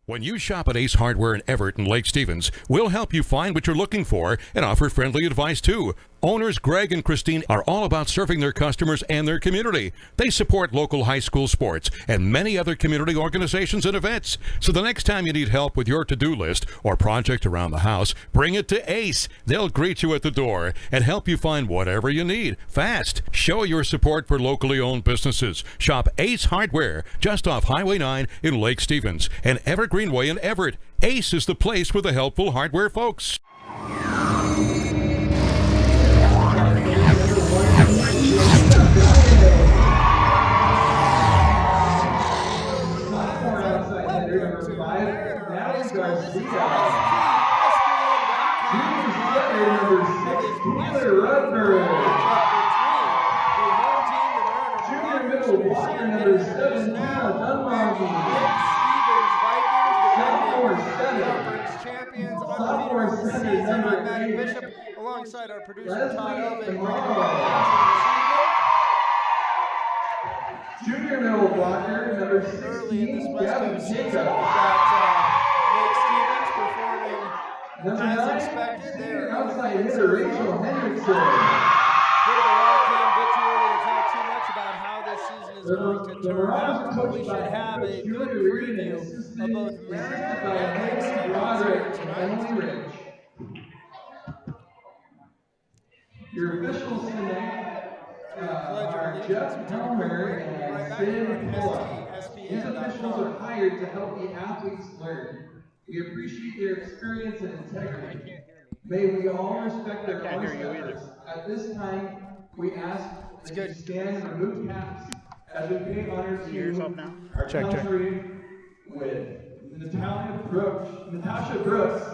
When you shop at Ace Hardware in Everett and Lake Stevens, we'll help you find what you're looking for and offer friendly advice too. Owners Greg and Christine are all about serving their customers and their community. They support local high school sports and many other community organizations and events. So the next time you need help with your to-do list or project around the house, bring it to Ace. They'll greet you at the door and help you find whatever you need fast. Show your support for locally owned businesses. Shop Ace Hardware just off Highway 9 in Lake Stevens and Evergreen Way in Everett. Ace is the place for the helpful hardware folks. Junior middle blocker number 7, Sophomore center number 8, Bishop, alongside our producer Todd Junior middle blocker number 16, early in this West Gavin Coast season. We've Jacob. got Lake Stevens performing Number as 9, expected. senior They're outside hitter Rachel Hendrickson. Bit of a log jam, bit too early to tell too much about how this season is going to turn out, but we should have a good preview of both Mariner and Lake Stevens here tonight. Your officials tonight are Jeff Helmer and Sid Pulla. These officials are hired to help the athletes learn. We appreciate their experience and integrity. May we all respect their honest efforts. At this time, we ask that you stand and remove caps as we pay honor to our country with Natasha Brooks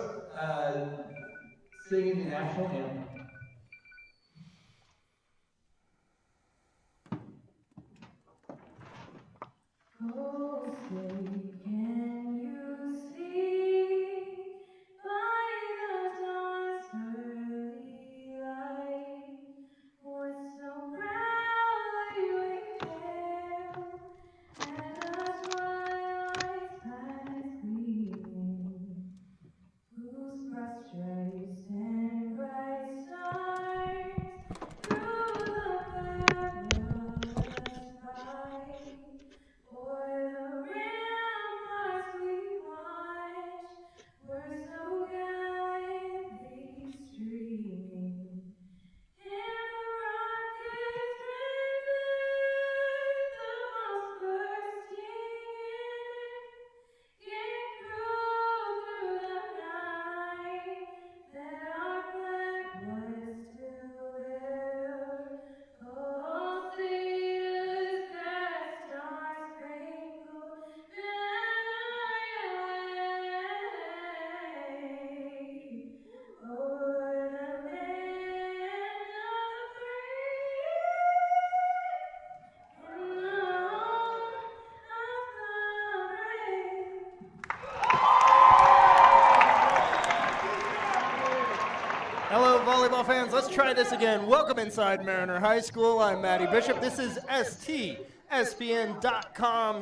singing the national anthem. Oh, say, can you see by the dawn's early light what so proudly we hailed as the twilight's past gleaming, whose broad stripes and bright stars through the perilous fight. For the ramparts we watched were so gallantly streaming, and the rockets driven, the bombs bursting in, yet cruel through the night, that our flag was still there. Oh, sailors, cast star-spangled banner yet wave o'er the land of the free and the home of the brave. Hello, volleyball fans. Let's try this again. Welcome inside Mariner High School. I'm Matty Bishop. This is STSPN.com's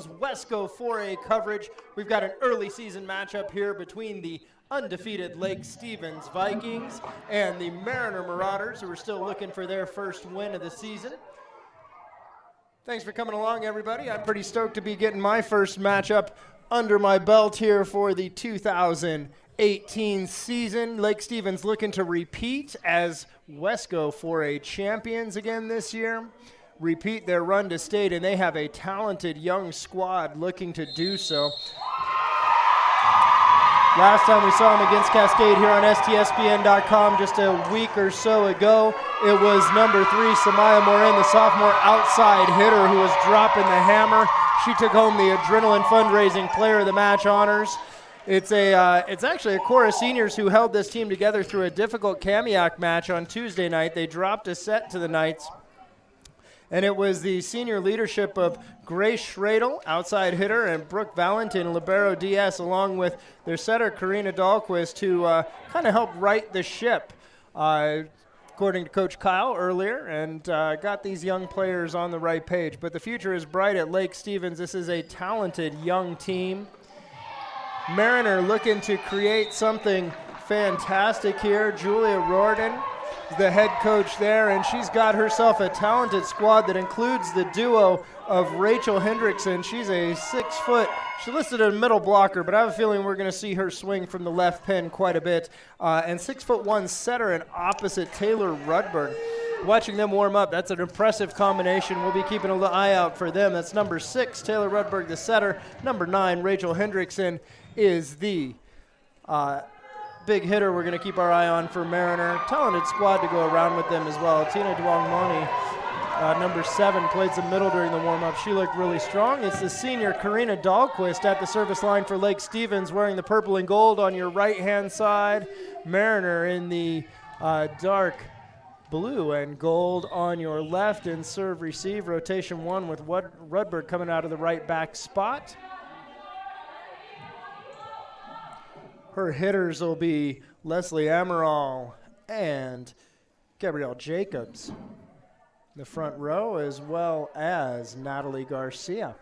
Wesco 4A coverage. We've got an early season matchup here between the undefeated Lake Stevens Vikings and the Mariner Marauders, who are still looking for their first win of the season. Thanks for coming along, everybody. I'm pretty stoked to be getting my first matchup under my belt here for the 2018 season. Lake Stevens looking to repeat as Wesco 4A champions again this year. Repeat their run to state, and they have a talented young squad looking to do so. Last time we saw them against Cascade here on STSPN.com just a week or so ago, it was number 3, Samaya Morin, the sophomore outside hitter who was dropping the hammer. She took home the Adrenaline Fundraising Player of the Match honors. It's actually a core of seniors who held this team together through a difficult Kamiak match on Tuesday night. They dropped a set to the Knights. And it was the senior leadership of Grace Schradel, outside hitter, and Brooke Valentin, libero DS, along with their setter, Karina Dahlquist, who kind of helped right the ship, according to Coach Kyle earlier, and got these young players on the right page. But the future is bright at Lake Stevens. This is a talented young team. Mariner looking to create something fantastic here. Julia Riordan is the head coach there, and she's got herself a talented squad that includes the duo of Rachel Hendrickson. She's a 6 foot, she's listed as a middle blocker, but I have a feeling we're going to see her swing from the left pin quite a bit. And 6'1" setter and opposite Taylor Rudberg. Watching them warm up, that's an impressive combination. We'll be keeping an eye out for them. That's number 6, Taylor Rudberg, the setter. Number 9, Rachel Hendrickson is the big hitter we're going to keep our eye on for Mariner. Talented squad to go around with them as well. Tina Duangmoni, number 7, played some middle during the warm-up. She looked really strong. It's the senior Karina Dahlquist at the service line for Lake Stevens, wearing the purple and gold on your right-hand side. Mariner in the dark blue and gold on your left, and serve receive. Rotation 1 with Rudberg coming out of the right back spot. Her hitters will be Leslie Amaral and Gabrielle Jacobs in the front row, as well as Natalie Garcia.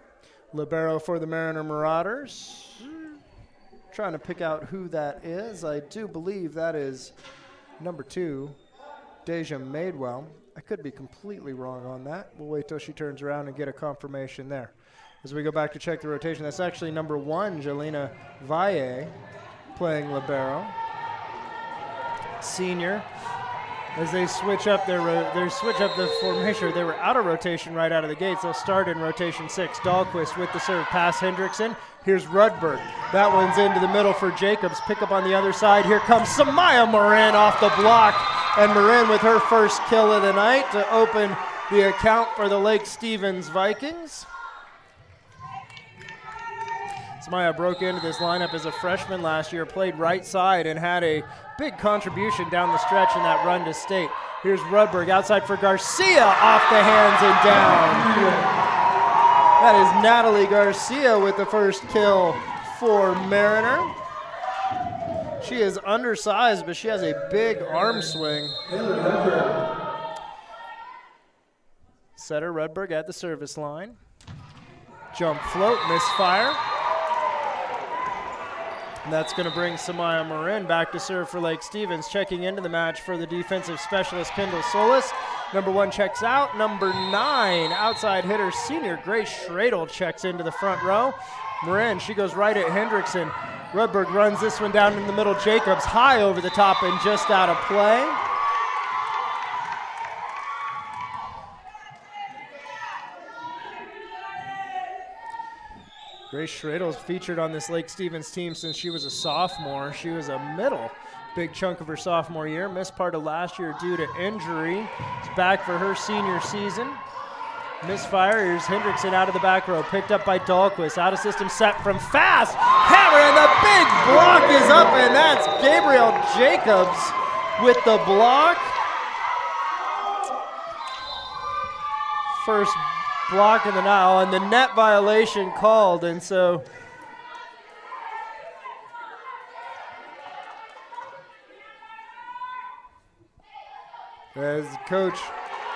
Libero for the Mariner Marauders. Trying to pick out who that is. I do believe that is number 2, Deja Madewell. I could be completely wrong on that. We'll wait till she turns around and get a confirmation there. As we go back to check the rotation, that's actually number 1, Jelena Valle, playing libero. Senior. As they switch up the formation, they were out of rotation right out of the gates. They'll start in rotation 6. Dahlquist with the serve, pass Hendrickson. Here's Rudberg. That one's into the middle for Jacobs. Pick up on the other side. Here comes Samaya Morin off the block. And Morin with her first kill of the night to open the account for the Lake Stevens Vikings. Samaya broke into this lineup as a freshman last year, played right side, and had a big contribution down the stretch in that run to state. Here's Rudberg outside for Garcia, off the hands and down. That is Natalie Garcia with the first kill for Mariner. She is undersized, but she has a big arm swing. Setter Rudberg at the service line. Jump float, misfire. And that's going to bring Samaya Morin back to serve for Lake Stevens. Checking into the match for the defensive specialist, Kendall Solis. Number 1 checks out. Number 9, outside hitter, senior Grace Schradel checks into the front row. Morin, she goes right at Hendrickson. Rudberg runs this one down in the middle. Jacobs high over the top and just out of play. Grace Schradel's featured on this Lake Stevens team since she was a sophomore. She was a middle big chunk of her sophomore year. Missed part of last year due to injury. She's back for her senior season. Misfire. Here's Hendrickson out of the back row. Picked up by Dahlquist. Out of system set from fast. Hammer, and the big block is up, and that's Gabrielle Jacobs with the block. First block in the night, and the net violation called, and so as Coach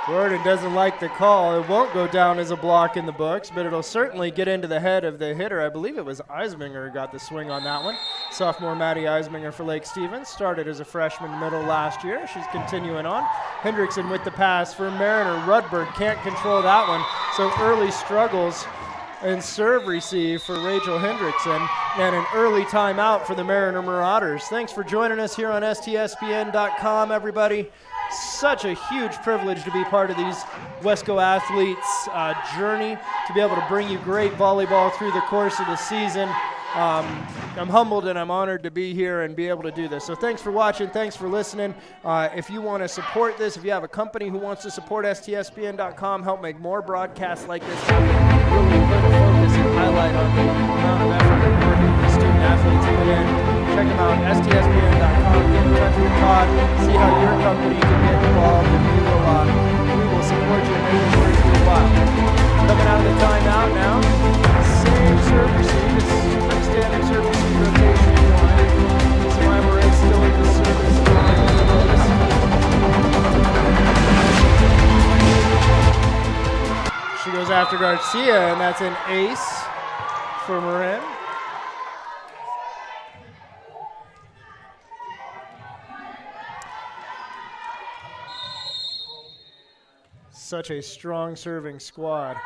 Gordon doesn't like the call, it won't go down as a block in the books, but it'll certainly get into the head of the hitter. I believe it was Eisminger who got the swing on that one. Sophomore Maddie Eisminger for Lake Stevens. Started as a freshman middle last year. She's continuing on. Hendrickson with the pass for Mariner. Rudberg can't control that one, so early struggles and serve receive for Rachel Hendrickson, and an early timeout for the Mariner Marauders. Thanks for joining us here on STSPN.com, everybody. Such a huge privilege to be part of these Wesco athletes' journey, to be able to bring you great volleyball through the course of the season. I'm humbled and I'm honored to be here and be able to do this. So thanks for watching. Thanks for listening. If you want to support this, if you have a company who wants to support STSPN.com, help make more broadcasts like this, really put focus and highlight on the amount of effort and work that the student athletes put in. Check them out, STSPN.com. Get in touch with Todd. See how your company can get involved, and we will support you and make it worth your while. Coming out of the timeout now. Same serve receive. It's pretty standard serve receive rotation. Samaya Morin still in the service line. She goes after Garcia, and that's an ace for Morin. such a strong serving squad.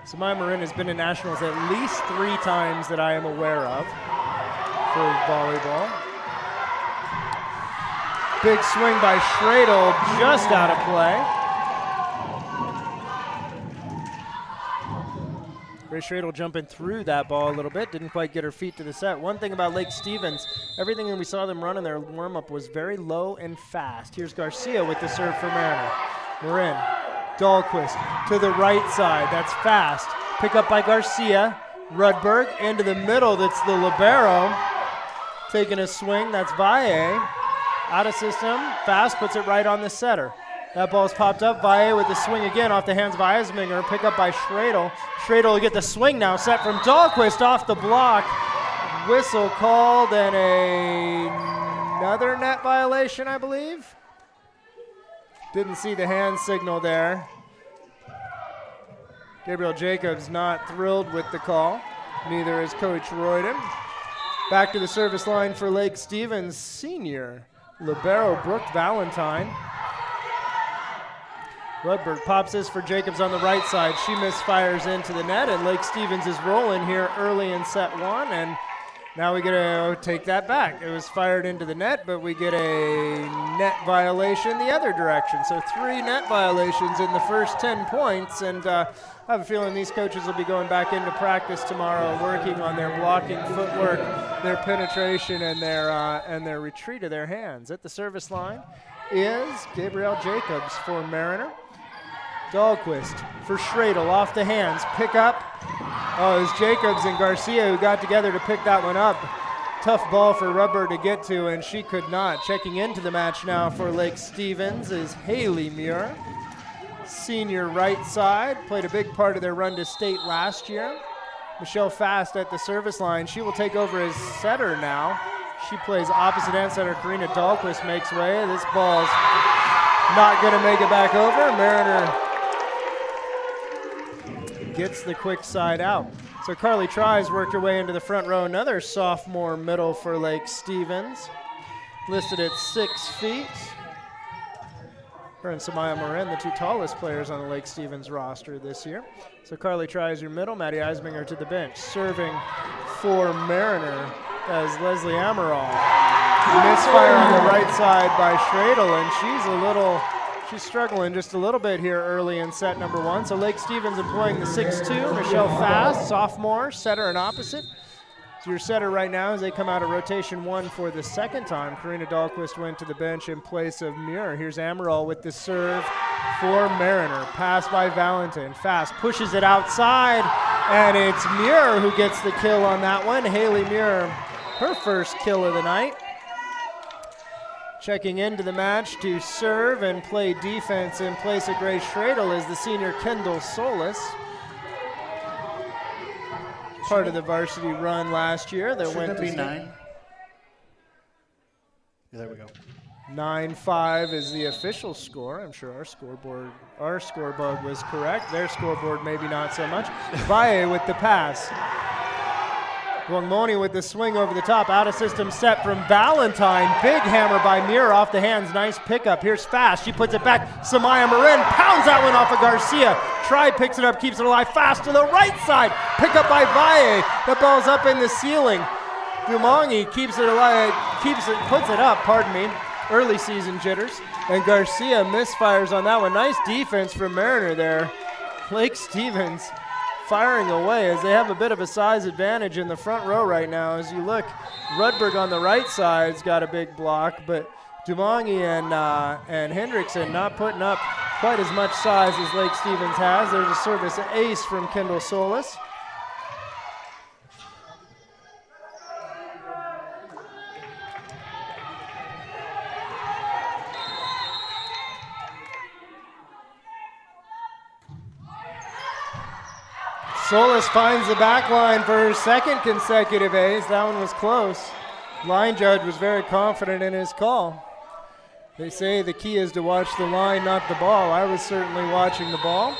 Samaya Marin has been in nationals at least 3 times that I am aware of for volleyball. Big swing by Schradel, just out of play. Ray Schradel jumping through that ball a little bit, didn't quite get her feet to the set. One thing about Lake Stevens, everything that we saw them run in their warm-up was very low and fast. Here's Garcia with the serve for Mariner. Marin, Dahlquist to the right side, that's fast. Pick up by Garcia. Rudberg into the middle, that's the libero. Taking a swing, that's Valle. Out of system, fast, puts it right on the setter. That ball's popped up. Valle with the swing again off the hands of Eisminger. Pick up by Schradel. Schradel will get the swing now, set from Dahlquist off the block. Whistle called and another net violation, I believe. Didn't see the hand signal there. Gabriel Jacobs not thrilled with the call. Neither is Coach Royden. Back to the service line for Lake Stevens senior libero Brooke Valentine. Rudberg pops this for Jacobs on the right side. She misfires into the net, and Lake Stevens is rolling here early in set 1, and now we get to take that back. It was fired into the net, but we get a net violation the other direction. So 3 net violations in the first 10 points, and I have a feeling these coaches will be going back into practice tomorrow, working on their blocking footwork, their penetration, and their retreat of their hands. At the service line is Gabrielle Jacobs for Mariner. Dahlquist for Schradel off the hands. Pick up. Oh, it was Jacobs and Garcia who got together to pick that one up. Tough ball for Rubber to get to, and she could not. Checking into the match now for Lake Stevens is Haley Muir. Senior right side. Played a big part of their run to state last year. Michelle Fast at the service line. She will take over as setter now. She plays opposite end setter. Karina Dahlquist makes way. This ball's not going to make it back over. Mariner gets the quick side out. So Carly Tries worked her way into the front row. Another sophomore middle for Lake Stevens. Listed at 6 feet. Her and Samaya Morin, the 2 tallest players on the Lake Stevens roster this year. So Carly Tries your middle. Maddie Eisminger to the bench. Serving for Mariner as Leslie Amaral. Misfire on the right side by Schradel, and she's struggling just a little bit here early in set number 1. So Lake Stevens employing the 6'2", Michelle Fast, sophomore, setter and opposite. So your setter right now as they come out of rotation 1 for the second time. Karina Dahlquist went to the bench in place of Muir. Here's Amaral with the serve for Mariner. Pass by Valentin. Fast pushes it outside, and it's Muir who gets the kill on that one. Haley Muir, her first kill of the night. Checking into the match to serve and play defense in place of Grace Schradel is the senior Kendall Solis. Part of the varsity run last year that went to 9. Yeah, there we go. 9-5 is the official score. I'm sure our scoreboard was correct. Their scoreboard maybe not so much. Valle with the pass. Guangmoni with the swing over the top. Out of system set from Valentine. Big hammer by Muir off the hands. Nice pickup. Here's Fast. She puts it back. Samaya Marin pounds that one off of Garcia. Try picks it up, keeps it alive. Fast to the right side. Pick up by Valle. The ball's up in the ceiling. Dumongi keeps it alive, puts it up, pardon me. Early season jitters. And Garcia misfires on that one. Nice defense from Mariner there. Lake Stevens firing away as they have a bit of a size advantage in the front row right now. As you look, Rudberg on the right side's got a big block, but Dumongi and Hendrickson not putting up quite as much size as Lake Stevens has. There's a service ace from Kendall Solis. Solis finds the back line for her second consecutive ace. That one was close. Line judge was very confident in his call. They say the key is to watch the line, not the ball. I was certainly watching the ball.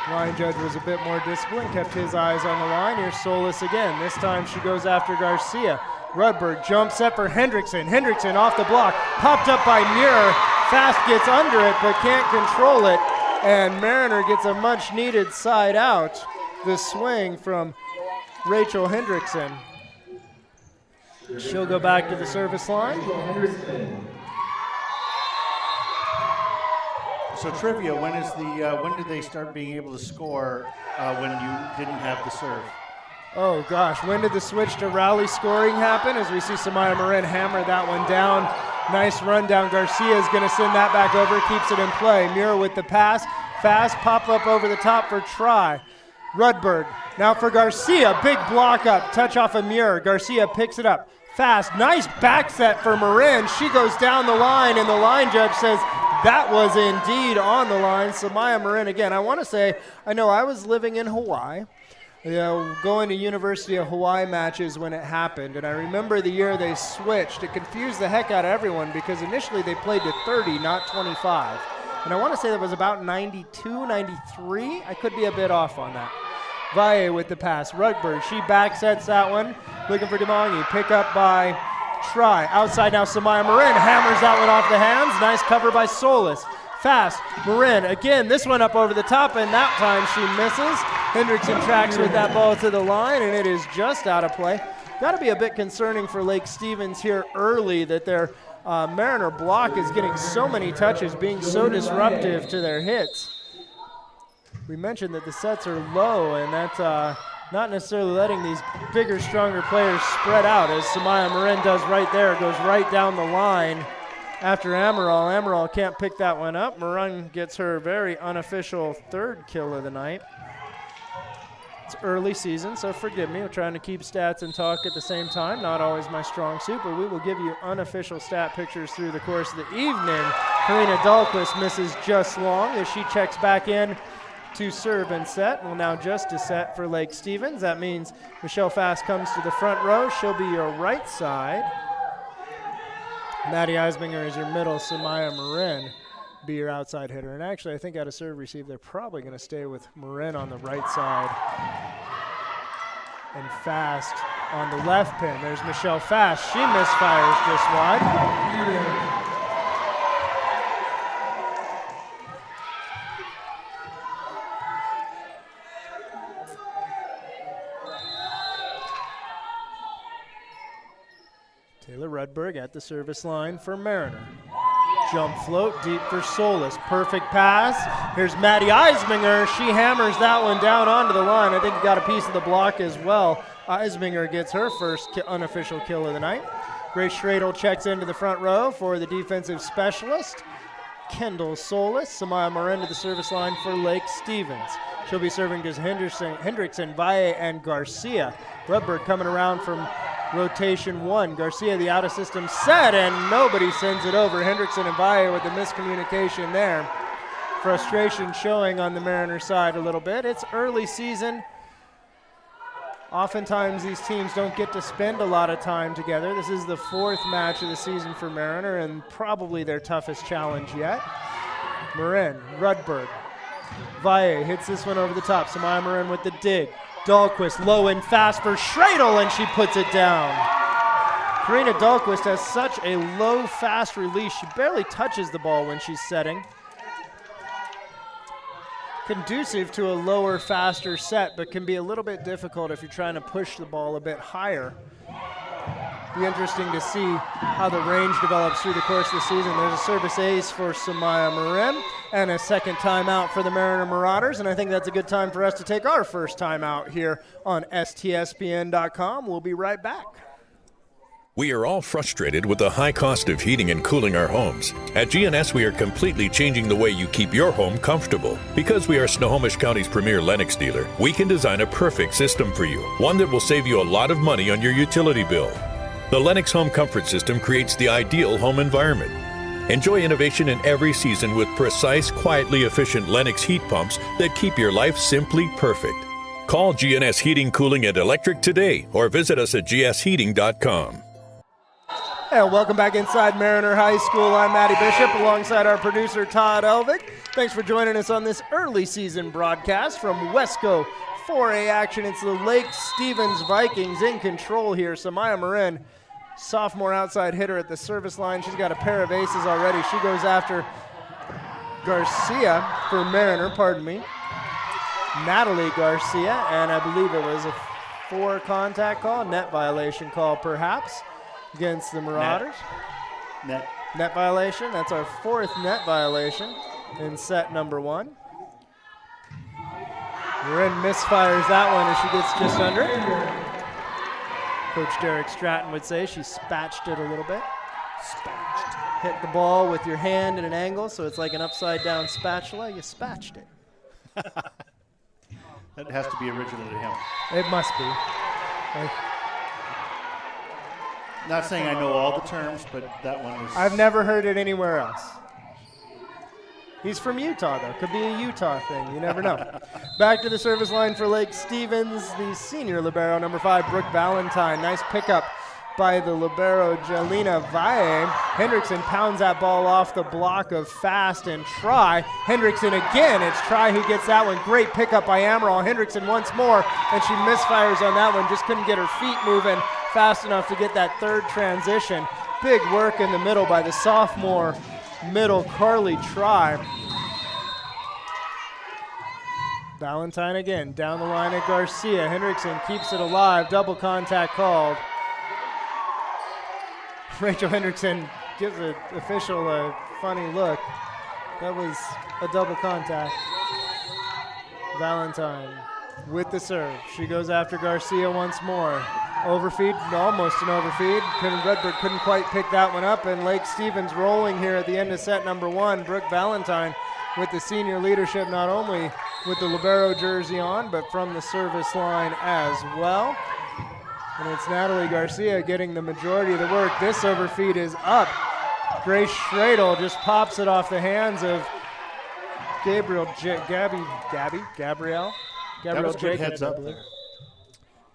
Line judge was a bit more disciplined, kept his eyes on the line. Here's Solis again. This time she goes after Garcia. Rudberg jump set for Hendrickson. Hendrickson off the block. Popped up by Muir. Fast gets under it, but can't control it. And Mariner gets a much-needed side out. The swing from Rachel Hendrickson. She'll go back to the service line. So trivia, when did they start being able to score when you didn't have the serve? Oh gosh, when did the switch to rally scoring happen? As we see Samaya Marin hammer that one down. Nice run down. Garcia is going to send that back over, keeps it in play. Muir with the pass, fast pop up over the top for try. Rudberg now for Garcia, big block up, touch off of Muir. Garcia picks it up, fast, nice back set for Marin. She goes down the line and the line judge says that was indeed on the line. Samaya Marin again. I want to say, I know I was living in Hawaii. Going to University of Hawaii matches when it happened, and I remember the year they switched. It confused the heck out of everyone because initially they played to 30, not 25. And I want to say that was about 92, 93. I could be a bit off on that. Valle with the pass. Rudberg, she back sets that one. Looking for Demongi. Pick up by Try. Outside now, Samaya Marin hammers that one off the hands. Nice cover by Solis. Fast, Marin, again, this one up over the top, and that time she misses. Hendrickson tracks with that ball to the line, and it is just out of play. Got to be a bit concerning for Lake Stevens here early that their Mariner block is getting so many touches, being so disruptive to their hits. We mentioned that the sets are low, and that's not necessarily letting these bigger, stronger players spread out, as Samaya Marin does right there, goes right down the line. After Amaral. Amaral can't pick that one up. Marin gets her very unofficial third kill of the night. It's early season, so forgive me. We're trying to keep stats and talk at the same time. Not always my strong suit, but we will give you unofficial stat pictures through the course of the evening. Karina Dahlquist misses just long as she checks back in to serve and set. Well, now just a set for Lake Stevens. That means Michelle Fast comes to the front row. She'll be your right side. Maddie Eisbinger is your middle. Samaya Marin be your outside hitter. And actually, I think out of serve receive, they're probably going to stay with Marin on the right side and Fast on the left pin. There's Michelle Fast. She misfires just wide. Taylor Rudberg at the service line for Mariner. Jump float deep for Solis. Perfect pass. Here's Maddie Eisbinger. She hammers that one down onto the line. I think he got a piece of the block as well. Eisbinger gets her first unofficial kill of the night. Grace Schradel checks into the front row for the defensive specialist. Kendall Solis. Samaya Marin to the service line for Lake Stevens. She'll be serving just Hendrickson, Valle, and Garcia. Rudberg coming around from rotation one. Garcia, the out-of-system set, and nobody sends it over. Hendrickson and Valle with the miscommunication there. Frustration showing on the Mariner side a little bit. It's early season. Oftentimes these teams don't get to spend a lot of time together. This is the fourth match of the season for Mariner and probably their toughest challenge yet. Marin, Rudberg, Valle hits this one over the top. Samaya Marin with the dig. Dahlquist low and fast for Schradel, and she puts it down. Karina Dahlquist has such a low, fast release. She barely touches the ball when she's setting. Conducive to a lower, faster set, but can be a little bit difficult if you're trying to push the ball a bit higher. Be interesting to see how the range develops through the course of the season. There's a service ace for Samaya Marin and a second timeout for the Mariner Marauders, and I think that's a good time for us to take our first timeout here on STSPN.com. We'll be right back. We are all frustrated with the high cost of heating and cooling our homes. At GNS, we are completely changing the way you keep your home comfortable. Because we are Snohomish County's premier Lennox dealer, we can design a perfect system for you, one that will save you a lot of money on your utility bill. The Lennox Home Comfort System creates the ideal home environment. Enjoy innovation in every season with precise, quietly efficient Lennox heat pumps that keep your life simply perfect. Call GNS Heating, Cooling, and Electric today or visit us at gsheating.com. And welcome back inside Mariner High School. I'm Matty Bishop alongside our producer Todd Elvik. Thanks for joining us on this early season broadcast from Wesco 4A action. It's the Lake Stevens Vikings in control here. Samaya Marin, sophomore outside hitter at the service line. She's got a pair of aces already. She goes after Garcia for Mariner, pardon me. Natalie Garcia, and I believe it was a 4 contact call, net violation call perhaps, against the Marauders. Net violation. That's our 4th net violation in set number 1. Ren misfires that one as she gets just under it. Coach Derek Stratton would say she spatched it a little bit. Spatched. Hit the ball with your hand at an angle, so it's like an upside down spatula. You spatched it. That has to be original to him. It must be. Not saying I know all the terms, but that one was. I've never heard it anywhere else. He's from Utah, though. Could be a Utah thing. You never know. Back to the service line for Lake Stevens, the senior libero, number 5, Brooke Valentine. Nice pickup by the libero, Jelena Valle. Hendrickson pounds that ball off the block of Fast and Try. Hendrickson again. It's Try who gets that one. Great pickup by Amaral. Hendrickson once more, and she misfires on that one. Just couldn't get her feet moving fast enough to get that 3rd transition. Big work in the middle by the sophomore middle, Carly Try. Valentine again, down the line at Garcia. Hendrickson keeps it alive. Double contact called. Rachel Hendrickson gives the official a funny look. That was a double contact. Valentine with the serve. She goes after Garcia once more. Overfeed, almost an overfeed. Redbird couldn't quite pick that one up, and Lake Stevens rolling here at the end of set number 1. Brooke Valentine with the senior leadership, not only with the libero jersey on, but from the service line as well. And it's Natalie Garcia getting the majority of the work. This overfeed is up. Grace Schradel just pops it off the hands of Gabrielle Jacobs. That was a good heads up there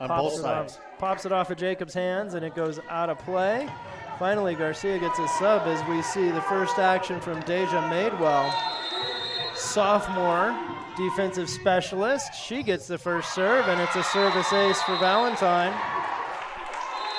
on both sides. Pops it off of Jacobs' hands, and it goes out of play. Finally, Garcia gets a sub as we see the first action from Deja Madewell. Sophomore defensive specialist. She gets the first serve, and it's a service ace for Valentine.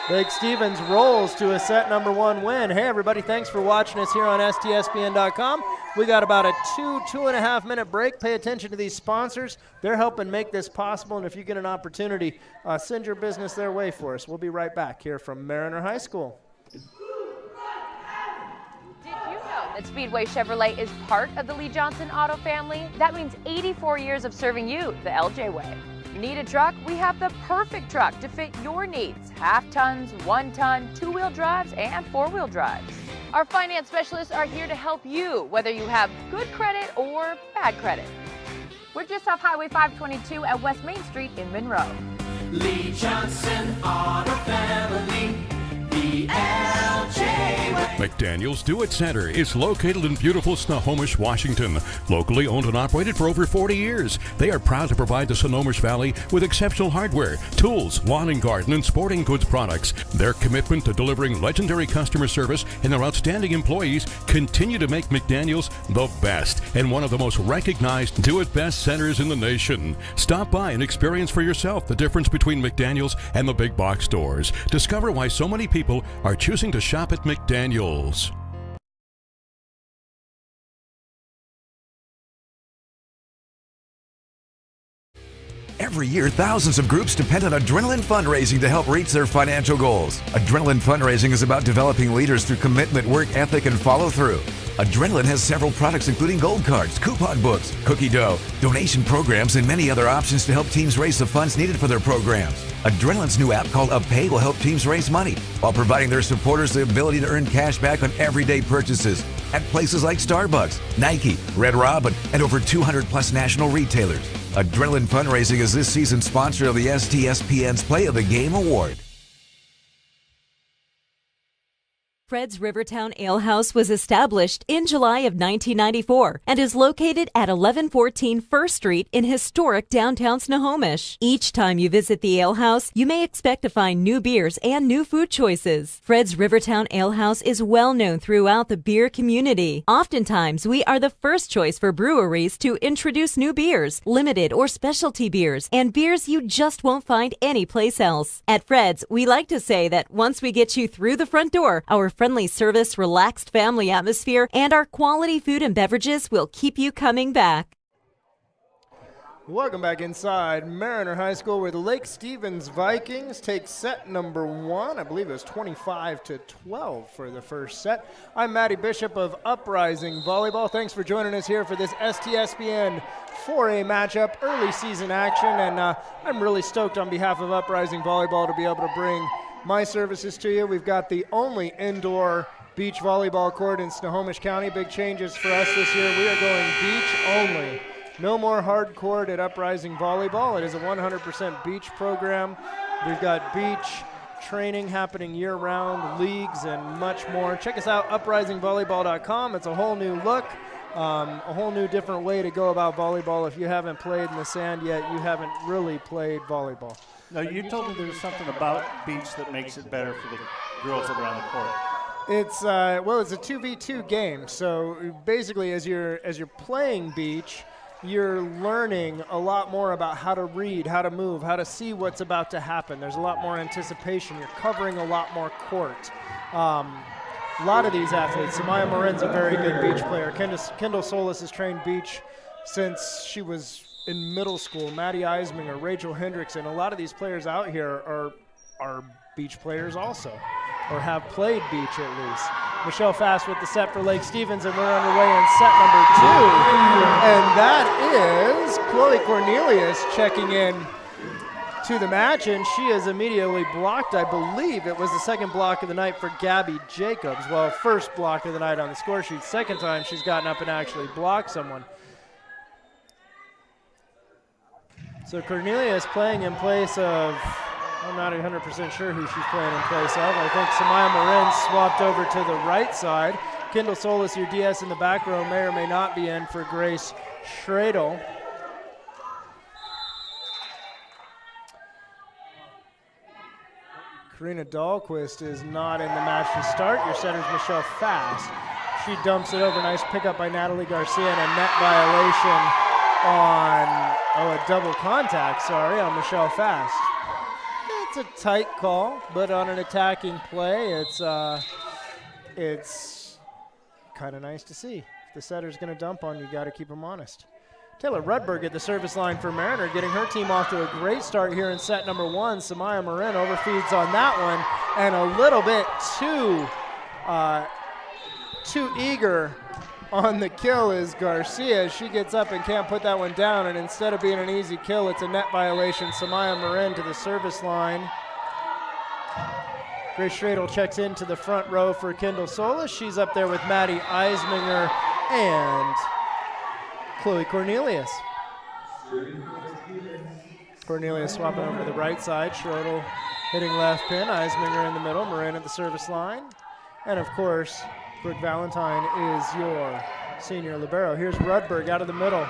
Lake Stevens rolls to a set number 1 win. Hey, everybody, thanks for watching us here on STSPN.com. We got about a 2.5 minute break. Pay attention to these sponsors. They're helping make this possible, and if you get an opportunity, send your business their way for us. We'll be right back here from Mariner High School. Did you know that Speedway Chevrolet is part of the Lee Johnson Auto family? That means 84 years of serving you the LJ way. Need a truck? We have the perfect truck to fit your needs. Half tons, 1 ton, 2-wheel drives, and 4-wheel drives. Our finance specialists are here to help you, whether you have good credit or bad credit. We're just off Highway 522 at West Main Street in Monroe. Lee Johnson Auto Family, the LJ way. McDaniel's Do It Center is located in beautiful Snohomish, Washington. Locally owned and operated for over 40 years, they are proud to provide the Snohomish Valley with exceptional hardware, tools, lawn and garden, and sporting goods products. Their commitment to delivering legendary customer service and their outstanding employees continue to make McDaniel's the best and one of the most recognized Do It Best centers in the nation. Stop by and experience for yourself the difference between McDaniel's and the big box stores. Discover why so many people are choosing to shop at McDaniel's. Every year, thousands of groups depend on Adrenaline Fundraising to help reach their financial goals. Adrenaline Fundraising is about developing leaders through commitment, work ethic, and follow-through. Adrenaline has several products including gold cards, coupon books, cookie dough, donation programs, and many other options to help teams raise the funds needed for their programs. Adrenaline's new app called UpPay will help teams raise money while providing their supporters the ability to earn cash back on everyday purchases at places like Starbucks, Nike, Red Robin, and over 200 plus national retailers. Adrenaline Fundraising is this season's sponsor of the STSPN's Play of the Game Award. Fred's Rivertown Ale House was established in July of 1994 and is located at 1114 First Street in historic downtown Snohomish. Each time you visit the ale house, you may expect to find new beers and new food choices. Fred's Rivertown Ale House is well known throughout the beer community. Oftentimes, we are the first choice for breweries to introduce new beers, limited or specialty beers, and beers you just won't find anyplace else. At Fred's, we like to say that once we get you through the front door, our friendly service, relaxed family atmosphere, and our quality food and beverages will keep you coming back. Welcome back inside Mariner High School, where the Lake Stevens Vikings take set number 1. I believe it was 25-12 for the first set. I'm Matty Bishop of Uprising Volleyball. Thanks for joining us here for this STSPN 4A matchup, early season action, and I'm really stoked on behalf of Uprising Volleyball to be able to bring my services to you. We've got the only indoor beach volleyball court in Snohomish County. Big changes for us this year. We are going beach only. No more hard court at Uprising Volleyball. It is a 100% beach program. We've got beach training happening year-round, leagues, and much more. Check us out, uprisingvolleyball.com. It's a whole new look, a whole new different way to go about volleyball. If you haven't played in the sand yet, you haven't really played volleyball. Now, you told me there was something about beach that makes it better for the girls that are on the court. It's it's a 2v2 game. So basically, as you're playing beach, you're learning a lot more about how to read, how to move, how to see what's about to happen. There's a lot more anticipation. You're covering a lot more court. A lot of these athletes, Samaya Marin's a very good beach player. Kendall Solis has trained beach since she was in middle school. Maddie Eisminger, Rachel Hendrickson, a lot of these players out here are beach players also, or have played beach at least. Michelle Fast with the set for Lake Stevens, and we're underway in set number 2. And that is Chloe Cornelius checking in to the match, and she is immediately blocked. I believe it was the second block of the night for Gabby Jacobs. Well, first block of the night on the score sheet. Second time she's gotten up and actually blocked someone. So Cornelius playing in place of, I'm not 100% sure who she's playing in place of. I think Samaya Marin swapped over to the right side. Kendall Solis, your DS in the back row, may or may not be in for Grace Schradel. Karina Dahlquist is not in the match to start. Your setter's Michelle Fast. She dumps it over. Nice pickup by Natalie Garcia, and a net violation on, a double contact, on Michelle Fast. It's a tight call, but on an attacking play, it's kind of nice to see. If the setter's going to dump on you, got to keep them honest. Taylor Rudberg at the service line for Mariner, getting her team off to a great start here in set number 1. Samaya Marin overfeeds on that one, and a little bit too eager on the kill is Garcia. She gets up and can't put that one down, and instead of being an easy kill, it's a net violation. Samaya Marin to the service line. Grace Schradel checks into the front row for Kendall Solis. She's up there with Maddie Eisminger and Chloe Cornelius. Cornelius swapping over to the right side. Schradel hitting left pin. Eisminger in the middle. Marin at the service line. And of course, Brooke Valentine is your senior libero. Here's Rudberg out of the middle.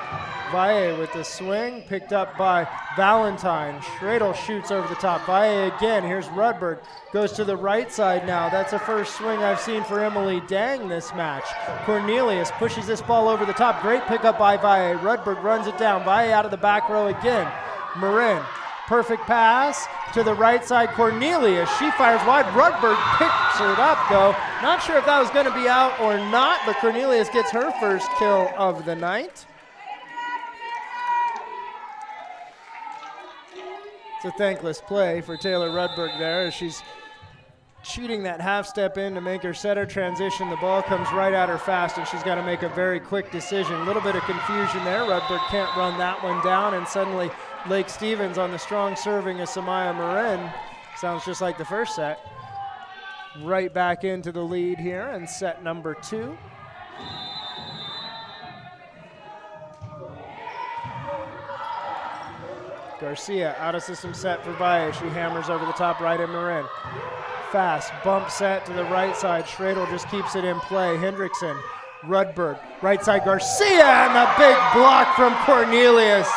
Valle with the swing, picked up by Valentine. Schradel shoots over the top. Valle again. Here's Rudberg. Goes to the right side now. That's the first swing I've seen for Emily Dang this match. Cornelius pushes this ball over the top. Great pickup by Valle. Rudberg runs it down. Valle out of the back row again. Marin. Perfect pass to the right side. Cornelius, she fires wide. Rudberg picks it up, though. Not sure if that was going to be out or not, but Cornelius gets her first kill of the night. It's a thankless play for Taylor Rudberg there as she's cheating that half step in to make her setter transition. The ball comes right at her fast, and she's got to make a very quick decision. A little bit of confusion there. Rudberg can't run that one down, and suddenly Lake Stevens on the strong serving of Samaya Marin. Sounds just like the first set. Right back into the lead here in set number 2. Garcia out of system set for Valle. She hammers over the top right at Marin. Fast bump set to the right side. Schradel just keeps it in play. Hendrickson, Rudberg, right side Garcia, and a big block from Cornelius.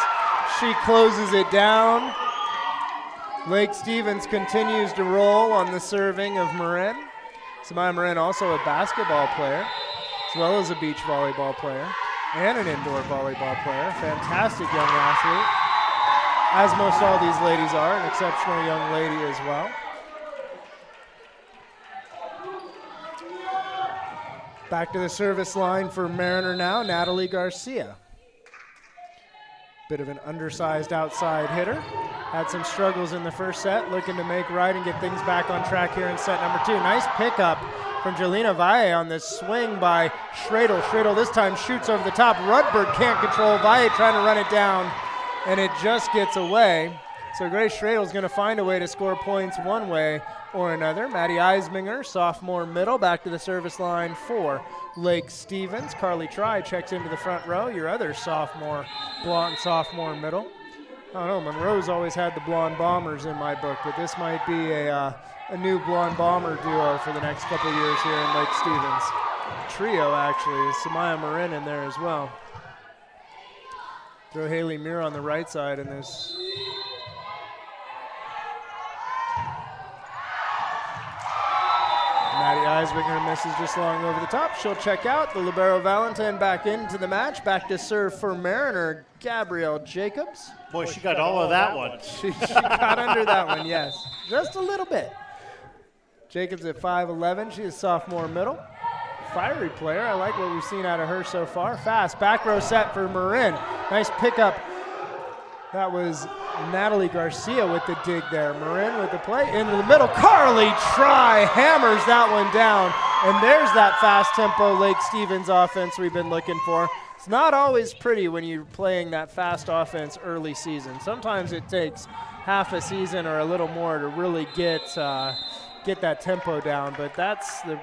She closes it down. Lake Stevens continues to roll on the serving of Marin. Samaya Marin also a basketball player, as well as a beach volleyball player and an indoor volleyball player. Fantastic young athlete, as most all these ladies are, an exceptional young lady as well. Back to the service line for Mariner now, Natalie Garcia. Bit of an undersized outside hitter. Had some struggles in the first set, looking to make right and get things back on track here in set number 2. Nice pickup from Jelena Valle on this swing by Schradel. Schradel this time shoots over the top. Rudberg can't control. Valle trying to run it down, and it just gets away. So Grace Schradel's going to find a way to score points one way or another. Maddie Eisminger, sophomore middle, back to the service line for Lake Stevens. Carly Try checks into the front row, your other sophomore, blonde sophomore middle. I don't know, Monroe's always had the blonde bombers in my book, but this might be a new blonde bomber duo for the next couple years here in Lake Stevens. Trio, actually, is Samaya Marin in there as well. Throw Haley Muir on the right side in this. Maddie Eisbinger misses just long over the top. She'll check out. The libero Valentine back into the match. Back to serve for Mariner, Gabrielle Jacobs. Boy, she got all of that one. She got under that one, yes. Just a little bit. Jacobs at 5'11". She is sophomore middle. Fiery player. I like what we've seen out of her so far. Fast back row set for Marin. Nice pickup. That was Natalie Garcia with the dig there. Marin with the play into the middle. Carly Try hammers that one down. And there's that fast tempo Lake Stevens offense we've been looking for. It's not always pretty when you're playing that fast offense early season. Sometimes it takes half a season or a little more to really get that tempo down. But that's the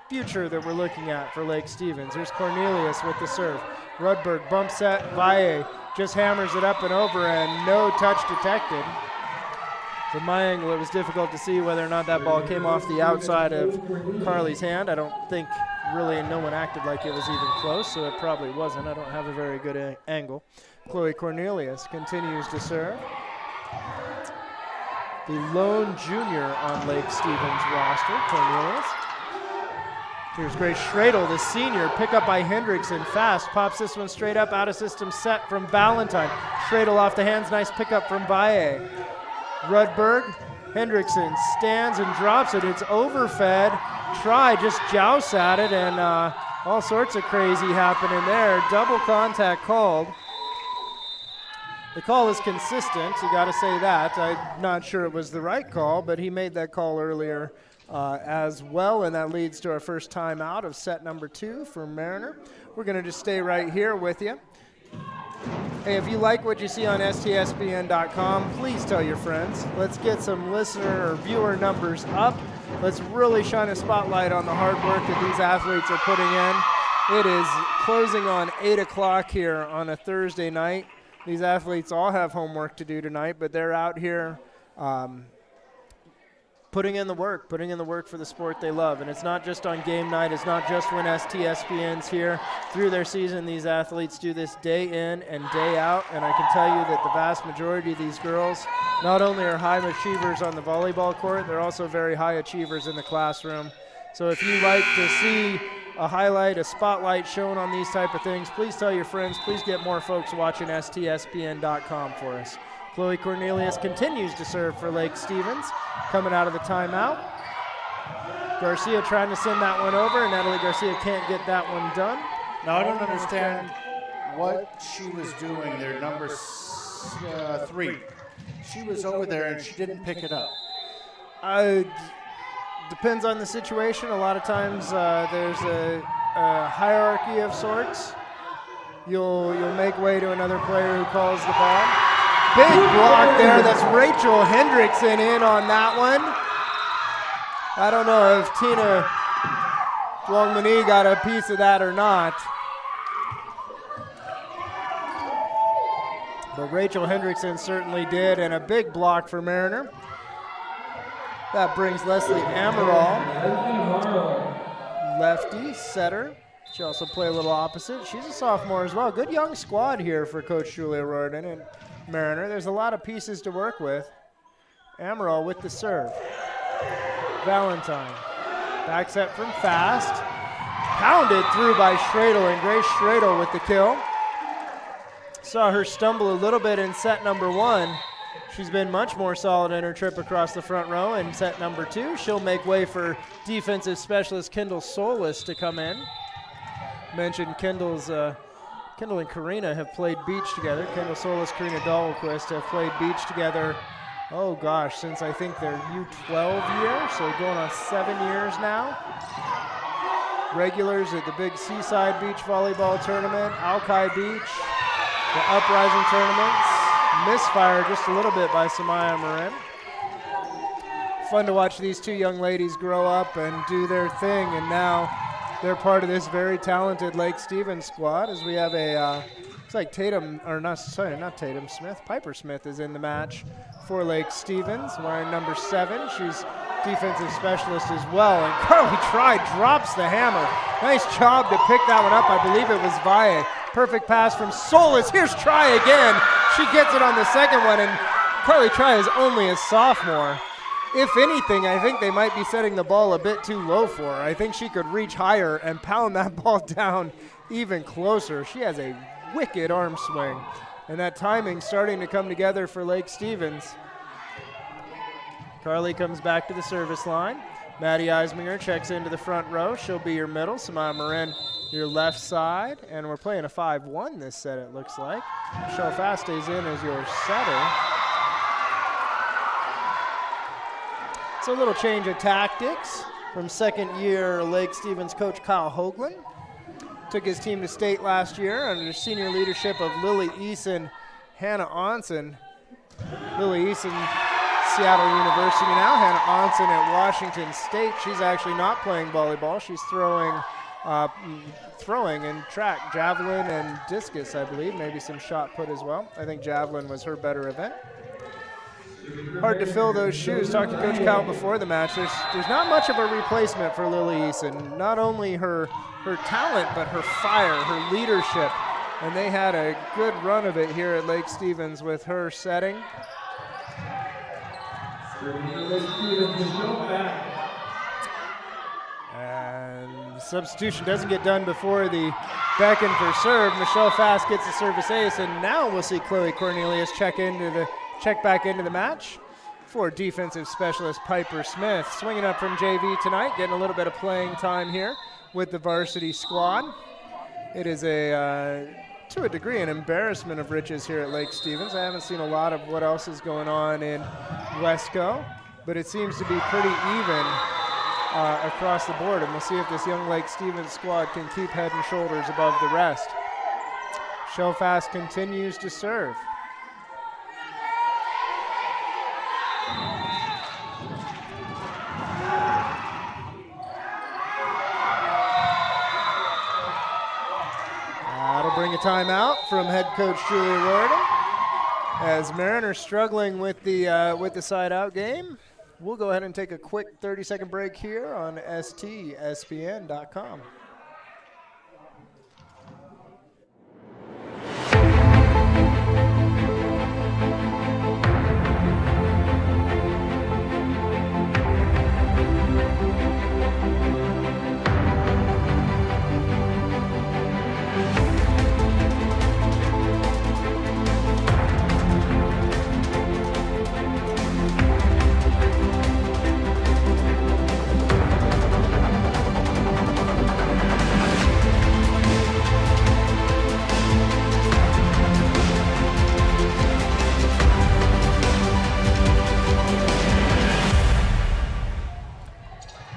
future that we're looking at for Lake Stevens. Here's Cornelius with the serve. Rudberg bump set. Valle just hammers it up and over, and no touch detected. From my angle, it was difficult to see whether or not that ball came off the outside of Carly's hand. I don't think really no one acted like it was even close, so it probably wasn't. I don't have a very good angle. Chloe Cornelius continues to serve. The lone junior on Lake Stevens roster, Cornelius. Here's Grace Schradel, the senior, pick up by Hendrickson, fast, pops this one straight up, out of system set from Valentine. Schradel off the hands, nice pickup from Valle. Rudberg, Hendrickson stands and drops it, it's overfed. Try just jousts at it, and all sorts of crazy happening there. Double contact called. The call is consistent, you gotta say that. I'm not sure it was the right call, but he made that call earlier as well, and that leads to our first timeout of set number 2 for Mariner. We're going to just stay right here with you. Hey, if you like what you see on STSPN.com, please tell your friends. Let's get some listener or viewer numbers up. Let's really shine a spotlight on the hard work that these athletes are putting in. It is closing on 8 o'clock here on a Thursday night. These athletes all have homework to do tonight, but they're out here putting in the work for the sport they love. And it's not just on game night. It's not just when STSPN's here. Through their season, these athletes do this day in and day out. And I can tell you that the vast majority of these girls not only are high achievers on the volleyball court, they're also very high achievers in the classroom. So if you like to see a highlight, a spotlight shown on these type of things, please tell your friends. Please get more folks watching STSPN.com for us. Chloe Cornelius continues to serve for Lake Stevens, coming out of the timeout. Garcia trying to send that one over, and Natalie Garcia can't get that one done. Now, I don't understand what she was doing there, number 3. She was over there and she didn't pick it up. Depends on the situation. A lot of times there's a hierarchy of sorts. You'll make way to another player who calls the ball. Big block there. That's Rachel Hendrickson in on that one. I don't know if Tina Wongmani got a piece of that or not. But Rachel Hendrickson certainly did, and a big block for Mariner. That brings Leslie Amaral, lefty, setter. She also play a little opposite. She's a sophomore as well. Good young squad here for Coach Julia Riordan and Mariner. There's a lot of pieces to work with. Amaral with the serve. Valentine. Back set from fast. Pounded through by Schradel, and Grace Schradel with the kill. Saw her stumble a little bit in set number 1. She's been much more solid in her trip across the front row. In set number 2, she'll make way for defensive specialist Kendall Solis to come in. mentioned Kendall and Karina have played beach together. Kendall Solis, Karina Dahlquist have played beach together, oh gosh, since I think their U12 year, so going on 7 years now. Regulars at the big Seaside Beach Volleyball Tournament, Alki Beach, the Uprising Tournaments. Misfire just a little bit by Samaya Marin. Fun to watch these two young ladies grow up and do their thing, and now they're part of this very talented Lake Stevens squad as we have a, looks like Piper Smith is in the match for Lake Stevens, wearing number 7. She's defensive specialist as well, and Carly Try drops the hammer. Nice job to pick that one up. I believe it was Valle. Perfect pass from Solis. Here's Try again. She gets it on the second one, and Carly Try is only a sophomore. If anything, I think they might be setting the ball a bit too low for her. I think she could reach higher and pound that ball down even closer. She has a wicked arm swing, and that timing starting to come together for Lake Stevens. Carly comes back to the service line. Maddie Eisminger checks into the front row. She'll be your middle. Samaya Marin, your left side. And we're playing a 5-1 this set, it looks like. Michelle Fast stays in as your setter. It's a little change of tactics from second-year Lake Stevens coach Kyle Hoagland. Took his team to state last year under the senior leadership of Lily Eason, Hannah Onsen. Lily Eason, Seattle University now. Hannah Onsen at Washington State. She's actually not playing volleyball. She's throwing in track, javelin and discus, I believe. Maybe some shot put as well. I think javelin was her better event. Hard to fill those shoes. Talked to Coach Kyle before the match. There's not much of a replacement for Lily Eason. Not only her talent, but her fire, her leadership. And they had a good run of it here at Lake Stevens with her setting. And substitution doesn't get done before the beckon for serve. Michelle Fast gets the service ace, and now we'll see Chloe Cornelius check back into the match for defensive specialist Piper Smith. Swinging up from JV tonight, getting a little bit of playing time here with the varsity squad. It is to a degree, an embarrassment of riches here at Lake Stevens. I haven't seen a lot of what else is going on in Wesco, but it seems to be pretty even across the board, and we'll see if this young Lake Stevens squad can keep head and shoulders above the rest. Shellfast continues to serve. That'll bring a timeout from head coach Julia Riordan. As Mariners struggling with the side-out game, we'll go ahead and take a quick 30-second break here on STSPN.com.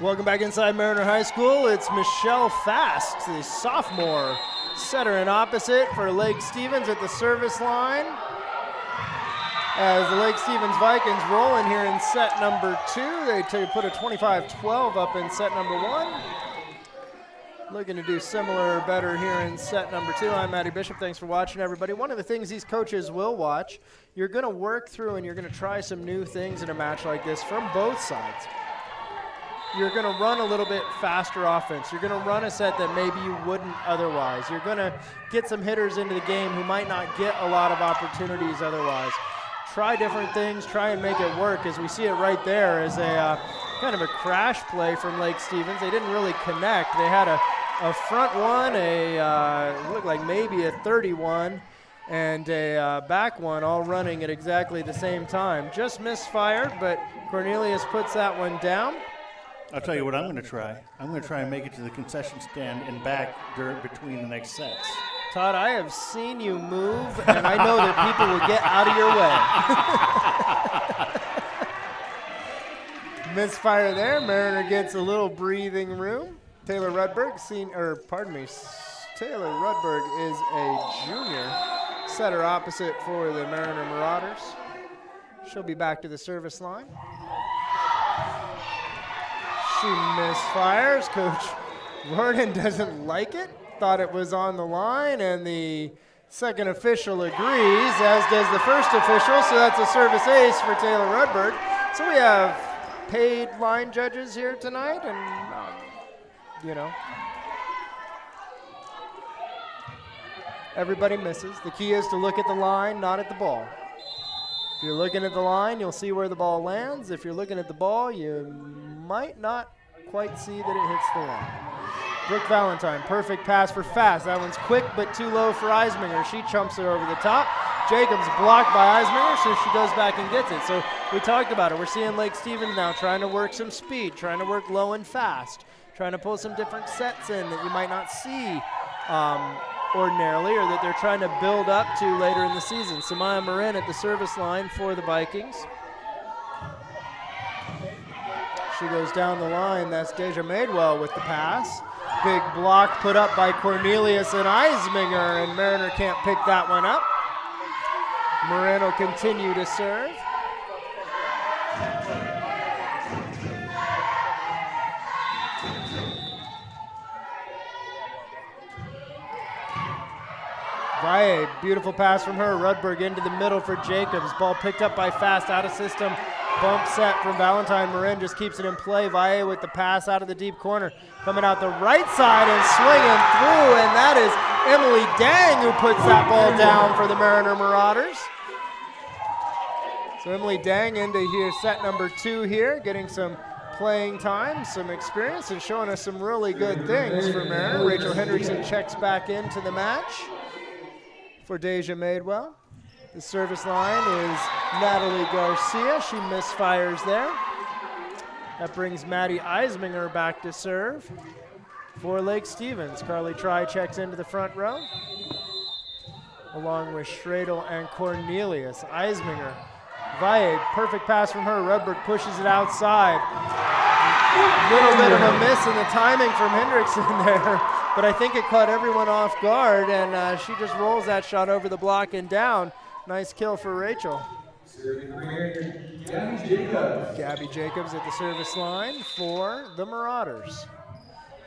Welcome back inside Mariner High School. It's Michelle Fast, the sophomore setter and opposite for Lake Stevens at the service line. As the Lake Stevens Vikings roll in here in set number 2. They put a 25-12 up in set number 1. Looking to do similar or better here in set number 2. I'm Matty Bishop. Thanks for watching, everybody. One of the things these coaches will watch, you're going to work through and you're going to try some new things in a match like this from both sides. You're going to run a little bit faster offense. You're going to run a set that maybe you wouldn't otherwise. You're going to get some hitters into the game who might not get a lot of opportunities otherwise. Try different things, try and make it work, as we see it right there as a kind of a crash play from Lake Stevens. They didn't really connect. They had a front one, looked like maybe a 31, and a back one all running at exactly the same time. Just misfired, but Cornelius puts that one down. I'll tell you what I'm going to try. I'm going to try and make it to the concession stand and back between the next sets. Todd, I have seen you move, and I know that people will get out of your way. Misfire there. Mariner gets a little breathing room. Taylor Rudberg, Taylor Rudberg is a junior setter opposite for the Mariner Marauders. She'll be back to the service line. She misfires. Coach Vernon doesn't like it. Thought it was on the line, and the second official agrees, as does the first official, so that's a service ace for Taylor Rudberg. So we have paid line judges here tonight, and, everybody misses. The key is to look at the line, not at the ball. If you're looking at the line, you'll see where the ball lands. If you're looking at the ball, you might not quite see that it hits the line. Brooke Valentine, perfect pass for Fast. That one's quick but too low for Eisminger. She chumps it over the top. Jacobs blocked by Eisminger, so she goes back and gets it. So we talked about it. We're seeing Lake Stevens now trying to work some speed, trying to work low and fast, trying to pull some different sets in that you might not see ordinarily, or that they're trying to build up to later in the season. Samaya Marin at the service line for the Vikings. She goes down the line. That's Deja Madewell with the pass. Big block put up by Cornelius and Eisminger, and Mariner can't pick that one up. Marin will continue to serve. Valle, beautiful pass from her. Rudberg into the middle for Jacobs. Ball picked up by Fast, out of system. Bump set from Valentine. Marin just keeps it in play. Valle with the pass out of the deep corner. Coming out the right side and swinging through, and that is Emily Dang who puts that ball down for the Mariner Marauders. So Emily Dang into here, set number 2 here, getting some playing time, some experience, and showing us some really good things for Mariner. Rachel Hendrickson checks back into the match for Deja Madewell. The service line is Natalie Garcia. She misfires there. That brings Maddie Eisminger back to serve for Lake Stevens. Carly Try checks into the front row, along with Schradel and Cornelius. Eisminger, Valle, perfect pass from her. Rudberg pushes it outside. Little bit of a miss in the timing from Hendrickson there, but I think it caught everyone off guard, and she just rolls that shot over the block and down. Nice kill for Rachel. Gabby Jacobs. Gabby Jacobs at the service line for the Marauders.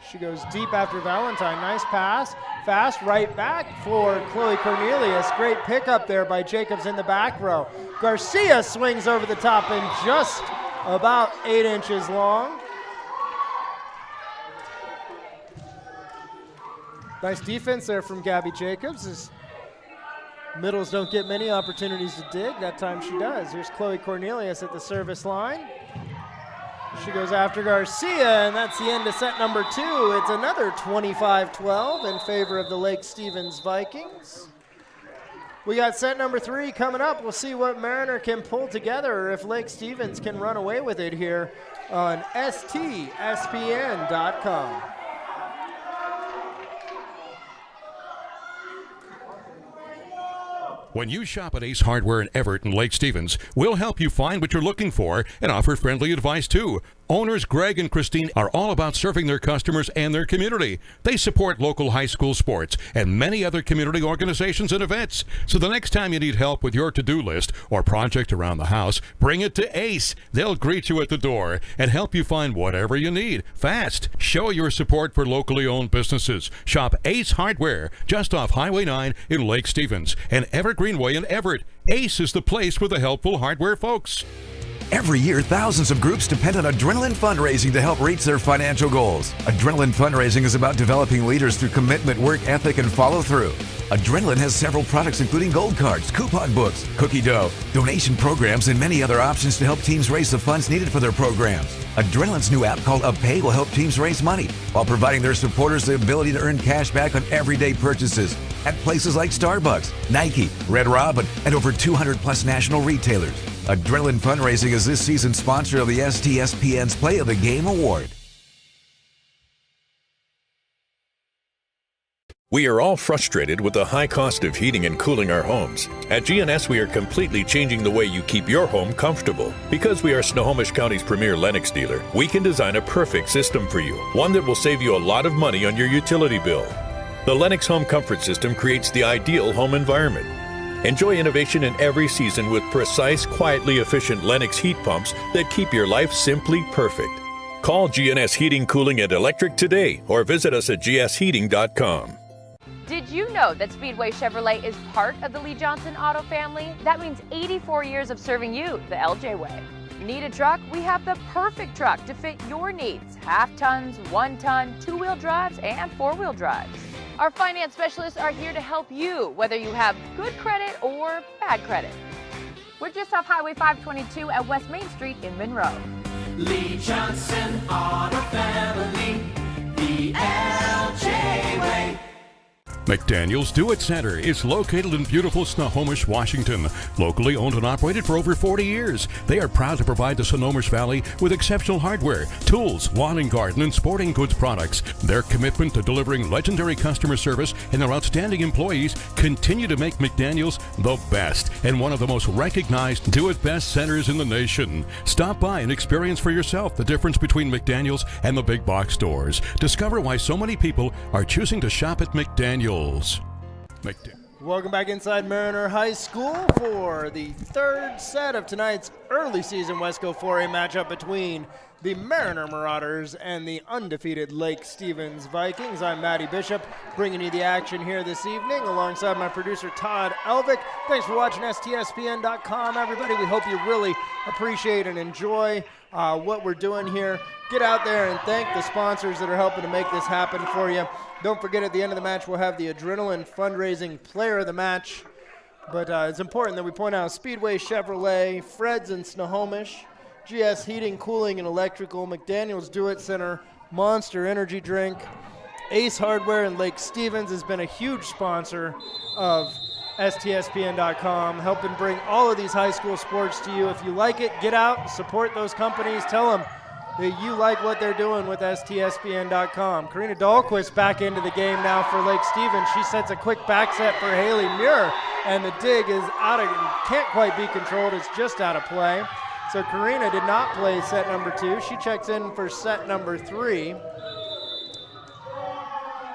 She goes deep after Valentine. Nice pass. Fast right back for Chloe Cornelius. Great pickup there by Jacobs in the back row. Garcia swings over the top and just about 8 inches long. Nice defense there from Gabby Jacobs. Middles don't get many opportunities to dig. That time she does. Here's Chloe Cornelius at the service line. She goes after Garcia, and that's the end of set number 2. It's another 25-12 in favor of the Lake Stevens Vikings. We got set number 3 coming up. We'll see what Mariner can pull together, or if Lake Stevens can run away with it here on STSPN.com. When you shop at Ace Hardware in Everett and Lake Stevens, we'll help you find what you're looking for and offer friendly advice too. Owners Greg and Christine are all about serving their customers and their community. They support local high school sports and many other community organizations and events. So the next time you need help with your to-do list or project around the house, bring it to Ace. They'll greet you at the door and help you find whatever you need fast. Show your support for locally owned businesses. Shop Ace Hardware just off Highway 9 in Lake Stevens and Evergreenway in Everett. Ace is the place for the helpful hardware folks. Every year, thousands of groups depend on Adrenaline Fundraising to help reach their financial goals. Adrenaline Fundraising is about developing leaders through commitment, work ethic, and follow-through. Adrenaline has several products including gold cards, coupon books, cookie dough, donation programs, and many other options to help teams raise the funds needed for their programs. Adrenaline's new app called UpPay will help teams raise money while providing their supporters the ability to earn cash back on everyday purchases at places like Starbucks, Nike, Red Robin, and over 200 plus national retailers. Adrenaline Fundraising is this season's sponsor of the STSPN's Play of the Game Award. We are all frustrated with the high cost of heating and cooling our homes. At GNS, we are completely changing the way you keep your home comfortable. Because we are Snohomish County's premier Lennox dealer, we can design a perfect system for you, one that will save you a lot of money on your utility bill. The Lennox Home Comfort System creates the ideal home environment. Enjoy innovation in every season with precise, quietly efficient Lennox heat pumps that keep your life simply perfect. Call GNS Heating, Cooling, and Electric today or visit us at gsheating.com. Did you know that Speedway Chevrolet is part of the Lee Johnson Auto family? That means 84 years of serving you the LJ way. Need a truck? We have the perfect truck to fit your needs. Half tons, 1 ton, 2-wheel drives, and 4-wheel drives. Our finance specialists are here to help you, whether you have good credit or bad credit. We're just off Highway 522 at West Main Street in Monroe. Lee Johnson Auto Family, the LJ way. McDaniel's Do It Center is located in beautiful Snohomish, Washington. Locally owned and operated for over 40 years, they are proud to provide the Snohomish Valley with exceptional hardware, tools, lawn and garden, and sporting goods products. Their commitment to delivering legendary customer service and their outstanding employees continue to make McDaniel's the best and one of the most recognized Do It Best centers in the nation. Stop by and experience for yourself the difference between McDaniel's and the big box stores. Discover why so many people are choosing to shop at McDaniel's. Welcome back inside Mariner High School for the third set of tonight's early season Wesco 4A matchup between the Mariner Marauders and the undefeated Lake Stevens Vikings. I'm Matty Bishop, bringing you the action here this evening alongside my producer Todd Elvick. Thanks for watching STSPN.com, everybody. We hope you really appreciate and enjoy what we're doing here. Get out there and thank the sponsors that are helping to make this happen for you. Don't forget, at the end of the match, we'll have the Adrenaline Fundraising Player of the Match. But it's important that we point out Speedway Chevrolet, Fred's in Snohomish, GS Heating, Cooling, and Electrical, McDaniel's Do It Center, Monster Energy Drink, Ace Hardware, and Lake Stevens has been a huge sponsor of STSPN.com, helping bring all of these high school sports to you. If you like it, get out, support those companies, tell them that you like what they're doing with STSPN.com. Karina Dahlquist back into the game now for Lake Stevens. She sets a quick back set for Haley Muir, and the dig is out of, can't quite be controlled. It's just out of play. So Karina did not play set number 2. She checks in for set number 3.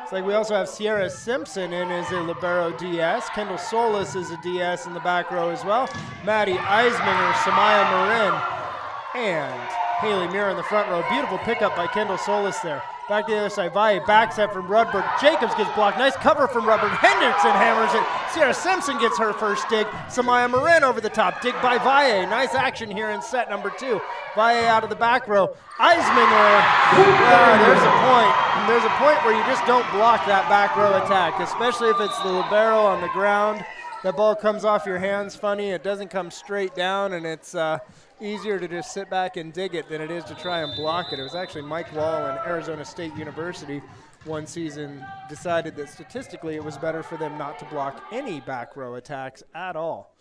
It's like we also have Sierra Simpson in as a libero DS. Kendall Solis is a DS in the back row as well. Maddie Eisminger, Samaya Marin, and Haley Muir in the front row. Beautiful pickup by Kendall Solis there. Back to the other side, Valle back set from Rudberg. Jacobs gets blocked. Nice cover from Rudberg. Hendrickson hammers it. Sierra Simpson gets her first dig. Samaya Marin over the top. Dig by Valle. Nice action here in set number 2. Valle out of the back row. Eisminger. There's a point. There's a point where you just don't block that back row attack, especially if it's the libero on the ground. That ball comes off your hands funny. It doesn't come straight down, and it's easier to just sit back and dig it than it is to try and block it. It was actually Mike Wall and Arizona State University one season decided that statistically it was better for them not to block any back row attacks at all.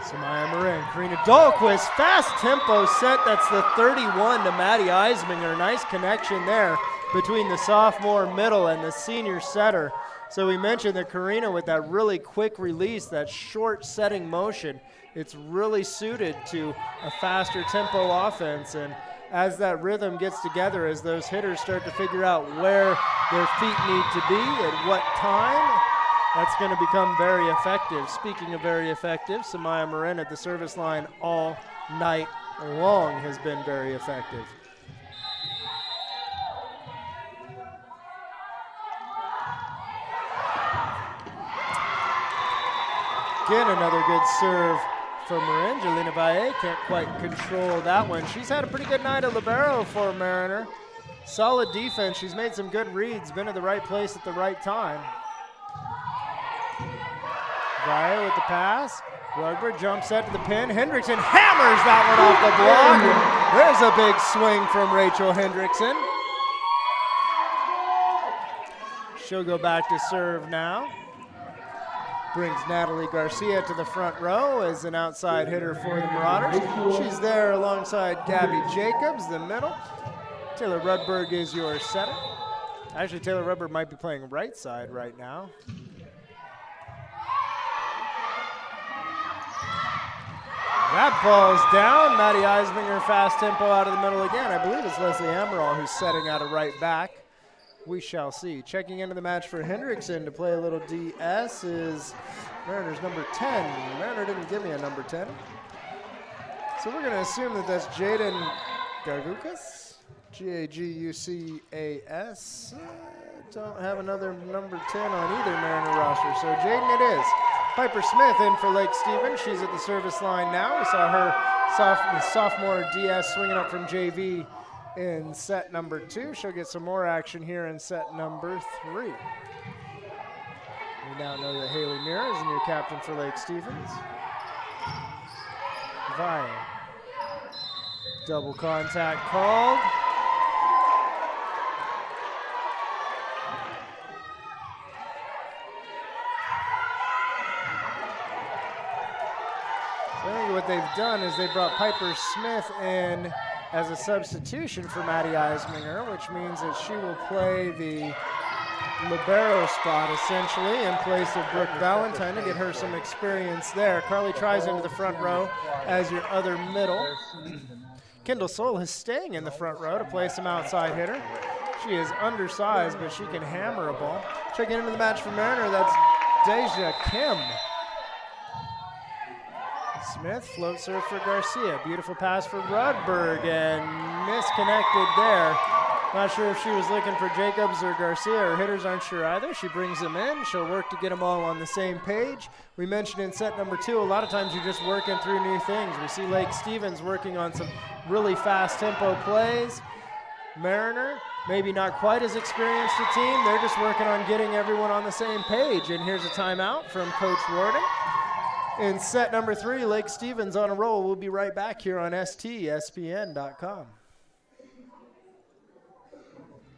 Samaya Marin, Karina Dahlquist, fast tempo set. That's the 31 to Maddie Eisminger. Nice connection there between the sophomore middle and the senior setter. So we mentioned that Karina, with that really quick release, that short setting motion, it's really suited to a faster tempo offense. And as that rhythm gets together, as those hitters start to figure out where their feet need to be at what time, that's going to become very effective. Speaking of very effective, Samaya Marin at the service line all night long has been very effective. Again, another good serve from Marin. Jelena Valle can't quite control that one. She's had a pretty good night at libero for Mariner. Solid defense. She's made some good reads, been at the right place at the right time. Valle with the pass. Rugberg jumps set to the pin. Hendrickson hammers that one off the block. There's a big swing from Rachel Hendrickson. She'll go back to serve now. Brings Natalie Garcia to the front row as an outside hitter for the Marauders. She's there alongside Gabby Jacobs, the middle. Taylor Rudberg is your setter. Actually, Taylor Rudberg might be playing right side right now. That ball's down. Maddie Eisminger, fast tempo out of the middle again. I believe it's Leslie Amaral who's setting out of right back. We shall see. Checking into the match for Hendrickson to play a little DS is Mariners number 10. Mariner didn't give me a number 10. So we're going to assume that that's Jaden Gagucas. Gagucas. Don't have another number 10 on either Mariner roster. So Jaden it is. Piper Smith in for Lake Stevens. She's at the service line now. We saw her sophomore DS swinging up from JV in set number 2. She'll get some more action here in set number 3. We now know that Haley Muir is the new captain for Lake Stevens. Via. Double contact called. I think what they've done is they brought Piper Smith in as a substitution for Maddie Eisminger, which means that she will play the libero spot essentially in place of Brooke Valentine to get her some experience there. Carly tries into the front row as your other middle. Kendall Soul is staying in the front row to play some outside hitter. She is undersized, but she can hammer a ball. Checking into the match for Mariner, that's Deja Kim. Smith, float serve for Garcia. Beautiful pass for Rudberg and misconnected there. Not sure if she was looking for Jacobs or Garcia. Her hitters aren't sure either. She brings them in. She'll work to get them all on the same page. We mentioned in set number 2, a lot of times you're just working through new things. We see Lake Stevens working on some really fast tempo plays. Mariner, maybe not quite as experienced a team. They're just working on getting everyone on the same page. And here's a timeout from Coach Warden. In set number 3, Lake Stevens on a roll. We'll be right back here on STSPN.com.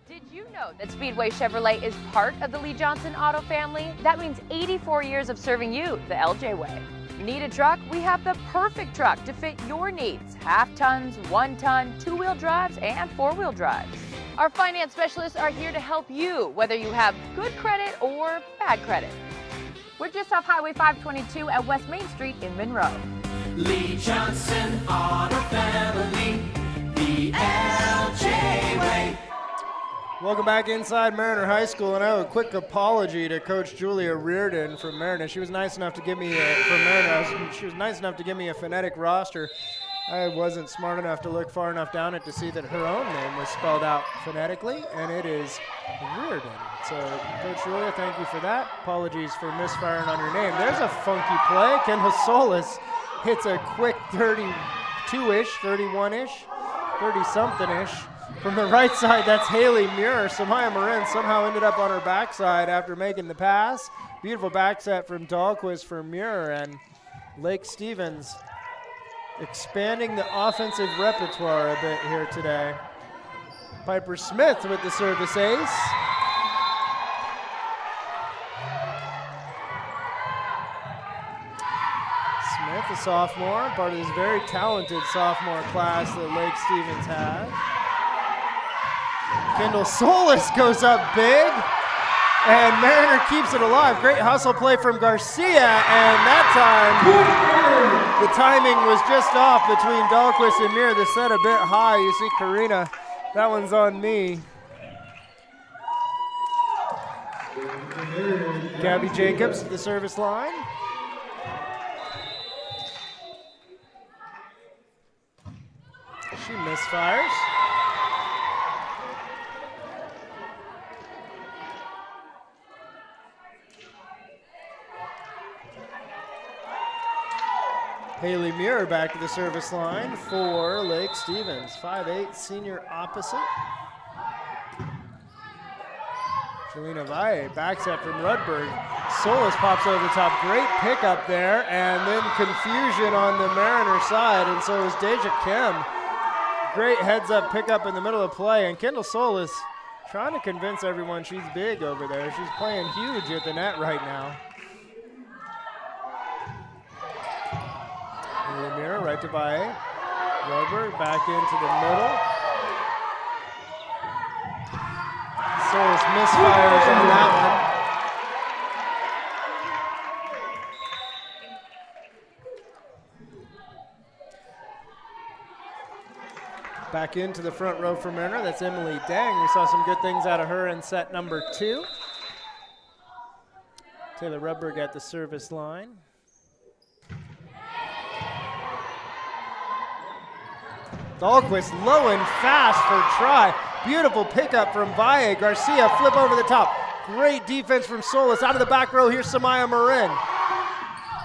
Did you know that Speedway Chevrolet is part of the Lee Johnson Auto family? That means 84 years of serving you the LJ way. Need a truck? We have the perfect truck to fit your needs. Half tons, 1 ton, 2-wheel drives, and 4-wheel drives. Our finance specialists are here to help you, whether you have good credit or bad credit. We're just off Highway 522 at West Main Street in Monroe. Lee Johnson Auto Family, the LJ way. Welcome back inside Mariner High School, and I have a quick apology to Coach Julia Reardon from Mariner. She was nice enough to give me she was nice enough to give me a phonetic roster. I wasn't smart enough to look far enough down it to see that her own name was spelled out phonetically, and it is Reardon. So, Coach Julia, thank you for that. Apologies for misfiring on your name. There's a funky play. Kendall Solis hits a quick 32-ish, 31-ish, 30-something-ish. From the right side, that's Haley Muir. Samaya Marin somehow ended up on her backside after making the pass. Beautiful back set from Dahlquist for Muir, and Lake Stevens expanding the offensive repertoire a bit here today. Piper Smith with the service ace. Smith, a sophomore, part of this very talented sophomore class that Lake Stevens has. Kendall Solis goes up big, and Mariner keeps it alive. Great hustle play from Garcia, and that time, the timing was just off between Dahlquist and Muir. The set a bit high. You see Karina, that one's on me. Gabby Jacobs to the service line. She misfires. Haley Muir back to the service line for Lake Stevens. 5'8", senior opposite. Jelena Valle backs up from Rudberg. Solis pops over the top. Great pickup there, and then confusion on the Mariner side, and so is Deja Kim. Great heads-up pickup in the middle of play, and Kendall Solis trying to convince everyone she's big over there. She's playing huge at the net right now. Lemire right to Valle. Rubber back into the middle. Solis misfires on that one. Back into the front row for Mariner. That's Emily Dang. We saw some good things out of her in set number 2. Taylor Rubberg at the service line. Dahlquist low and fast for try. Beautiful pickup from Valle. Garcia flip over the top. Great defense from Solis. Out of the back row, here's Samaya Marin.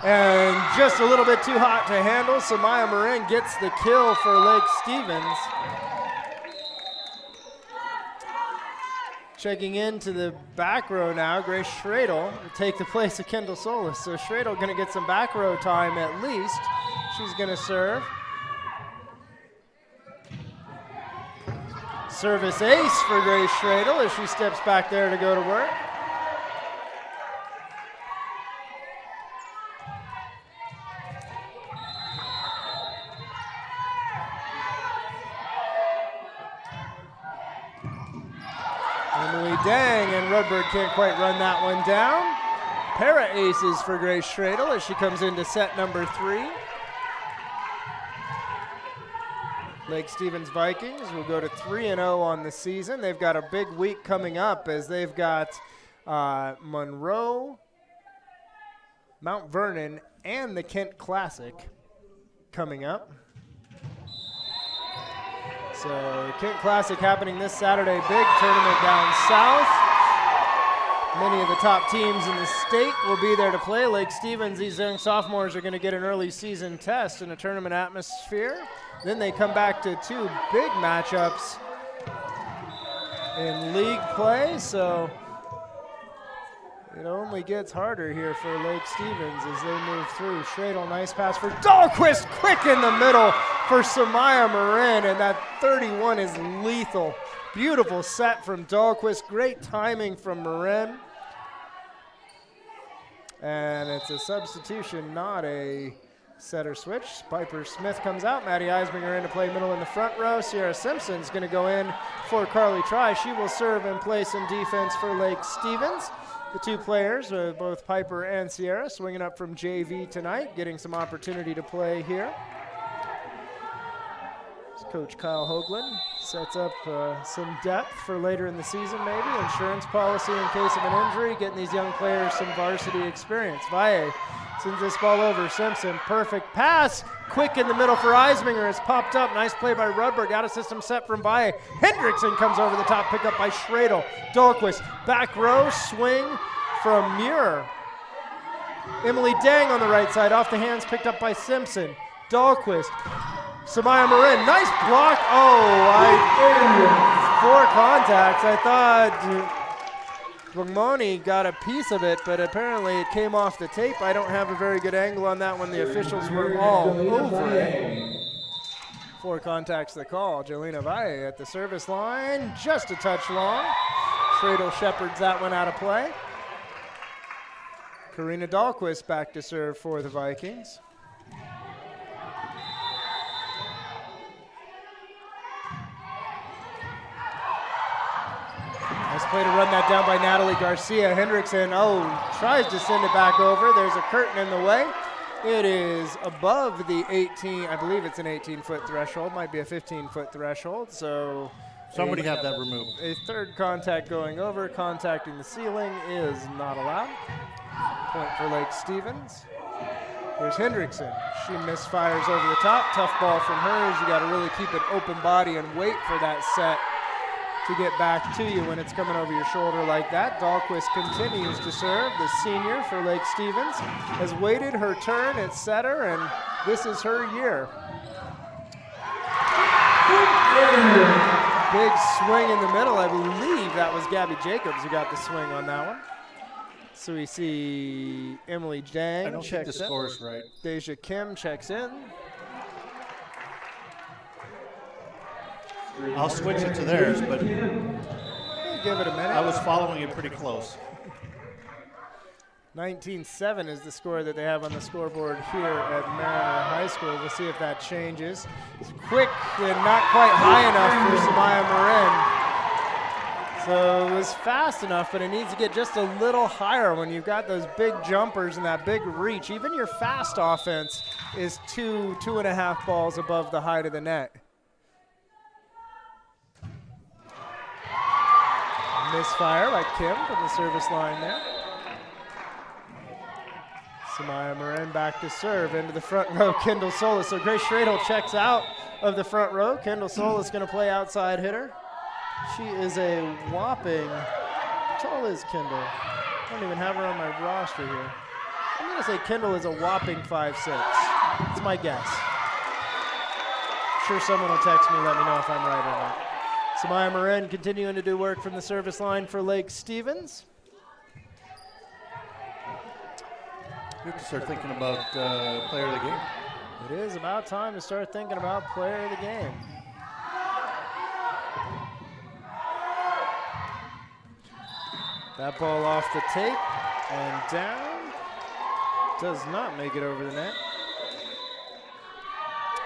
And just a little bit too hot to handle. Samaya Marin gets the kill for Lake Stevens. Checking into the back row now, Grace Schradel will take the place of Kendall Solis. So Schradel going to get some back row time at least. She's going to serve. Service ace for Grace Schradel as she steps back there to go to work. Emily Dang and Rudberg can't quite run that one down. Para aces for Grace Schradel as she comes into set number 3. Lake Stevens Vikings will go to 3-0 on the season. They've got a big week coming up as they've got Monroe, Mount Vernon, and the Kent Classic coming up. So Kent Classic happening this Saturday, big tournament down south. Many of the top teams in the state will be there to play. Lake Stevens, these young sophomores are going to get an early season test in a tournament atmosphere. Then they come back to 2 big matchups in league play, so it only gets harder here for Lake Stevens as they move through. Schradel, nice pass for Dahlquist, quick in the middle for Samaya Marin, and that 31 is lethal. Beautiful set from Dahlquist, great timing from Marin. And it's a substitution, not a setter switch. Piper Smith comes out. Maddie Eisminger in to play middle in the front row. Sierra Simpson's going to go in for Carly Try. She will serve and play some defense for Lake Stevens. The 2 players, both Piper and Sierra, swinging up from JV tonight, getting some opportunity to play here. Coach Kyle Hoagland sets up some depth for later in the season, maybe. Insurance policy in case of an injury, getting these young players some varsity experience. Valle sends this ball over. Simpson, perfect pass. Quick in the middle for Eisminger. It's popped up. Nice play by Rudberg. Out of system set from Valle. Hendrickson comes over the top. Pick up by Schradel. Dahlquist, back row, swing from Muir. Emily Dang on the right side. Off the hands, picked up by Simpson. Dahlquist. Samaya Marin, nice block. Oh, 4 contacts. I thought Ramoni got a piece of it, but apparently it came off the tape. I don't have a very good angle on that one. The officials were all over it. 4 contacts the call. Jolena Valle at the service line, just a touch long. Schradel shepherds that one out of play. Karina Dahlquist back to serve for the Vikings. Nice play to run that down by Natalie Garcia. Hendrickson, tries to send it back over. There's a curtain in the way. It is above the 18, I believe it's an 18-foot threshold, might be a 15-foot threshold, so. Somebody have that removed. A 3rd contact going over, contacting the ceiling is not allowed. Point for Lake Stevens. Here's Hendrickson. She misfires over the top. Tough ball from hers. You got to really keep an open body and wait for that set to get back to you when it's coming over your shoulder like that. Dahlquist continues to serve. The senior for Lake Stevens has waited her turn at setter, and this is her year. Big swing in the middle. I believe that was Gabby Jacobs who got the swing on that one. So we see Emily Dang I don't think the score's right. Deja Kim checks in. I'll switch it to theirs, but Give it a minute. I was following it pretty close. 19-7 is the score that they have on the scoreboard here at Mariner High School. We'll see if that changes. It's quick and not quite high enough for Samaya Marin. So it was fast enough, but it needs to get just a little higher when you've got those big jumpers and that big reach. Even your fast offense is 2.5 balls above the height of the net. Misfire by Kim from the service line there. Samaya Marin back to serve into the front row. Kendall Solis. So Grace Schradel checks out of the front row. Kendall Solis going to play outside hitter. She is a whopping, how tall is Kendall? I don't even have her on my roster here. I'm going to say Kendall is a whopping 5'6". That's my guess. I'm sure someone will text me and let me know if I'm right or not. Samaya Marin continuing to do work from the service line for Lake Stevens. You have to start thinking about player of the game. It is about time to start thinking about player of the game. That ball off the tape and down. Does not make it over the net.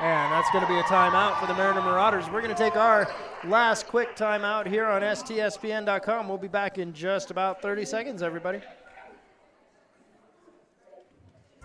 And that's going to be a timeout for the Mariner Marauders. We're going to take our last quick timeout here on STSPN.com. We'll be back in just about 30 seconds, everybody.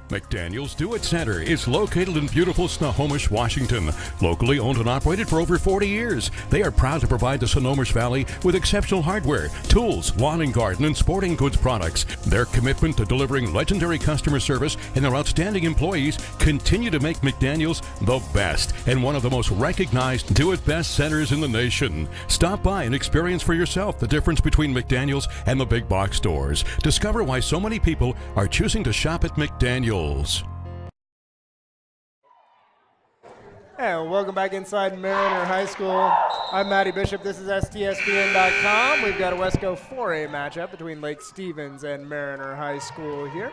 McDaniel's Do It Center is located in beautiful Snohomish, Washington. Locally owned and operated for over 40 years, they are proud to provide the Snohomish Valley with exceptional hardware, tools, lawn and garden, and sporting goods products. Their commitment to delivering legendary customer service and their outstanding employees continue to make McDaniel's the best and one of the most recognized Do It Best centers in the nation. Stop by and experience for yourself the difference between McDaniel's and the big box stores. Discover why so many people are choosing to shop at McDaniel's. And welcome back inside Mariner High School. I'm Matty Bishop. This is STSPN.com. We've got a Wesco 4A matchup between Lake Stevens and Mariner High School here.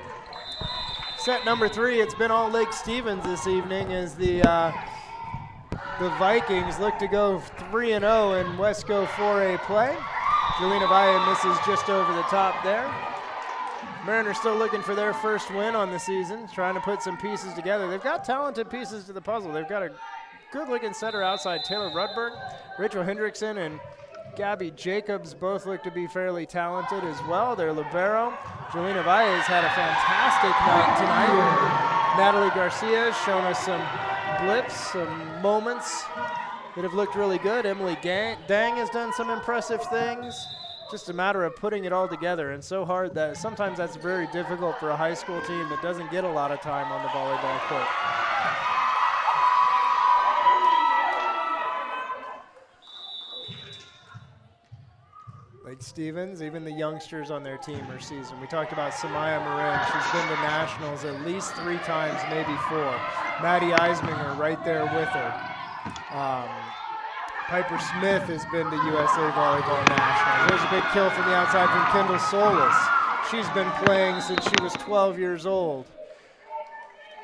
Set number 3, it's been all Lake Stevens this evening as the Vikings look to go 3-0 in Wesco 4A play. Jelena Valle misses just over the top there. Mariners still looking for their first win on the season, trying to put some pieces together. They've got talented pieces to the puzzle. They've got a good-looking setter outside, Taylor Rudberg. Rachel Hendrickson and Gabby Jacobs both look to be fairly talented as well. Their libero, Jelena Valles, had a fantastic night tonight. Natalie Garcia has shown us some blips, some moments that have looked really good. Emily Dang has done some impressive things. Just a matter of putting it all together, and so hard that sometimes that's very difficult for a high school team that doesn't get a lot of time on the volleyball court. Lake Stevens, even the youngsters on their team are seasoned. We talked about Samaya Marin. She's been to nationals at least 3 times, maybe 4. Maddie Eisminger right there with her. Piper Smith has been to USA Volleyball Nationals. There's a big kill from the outside from Kendall Solis. She's been playing since she was 12 years old.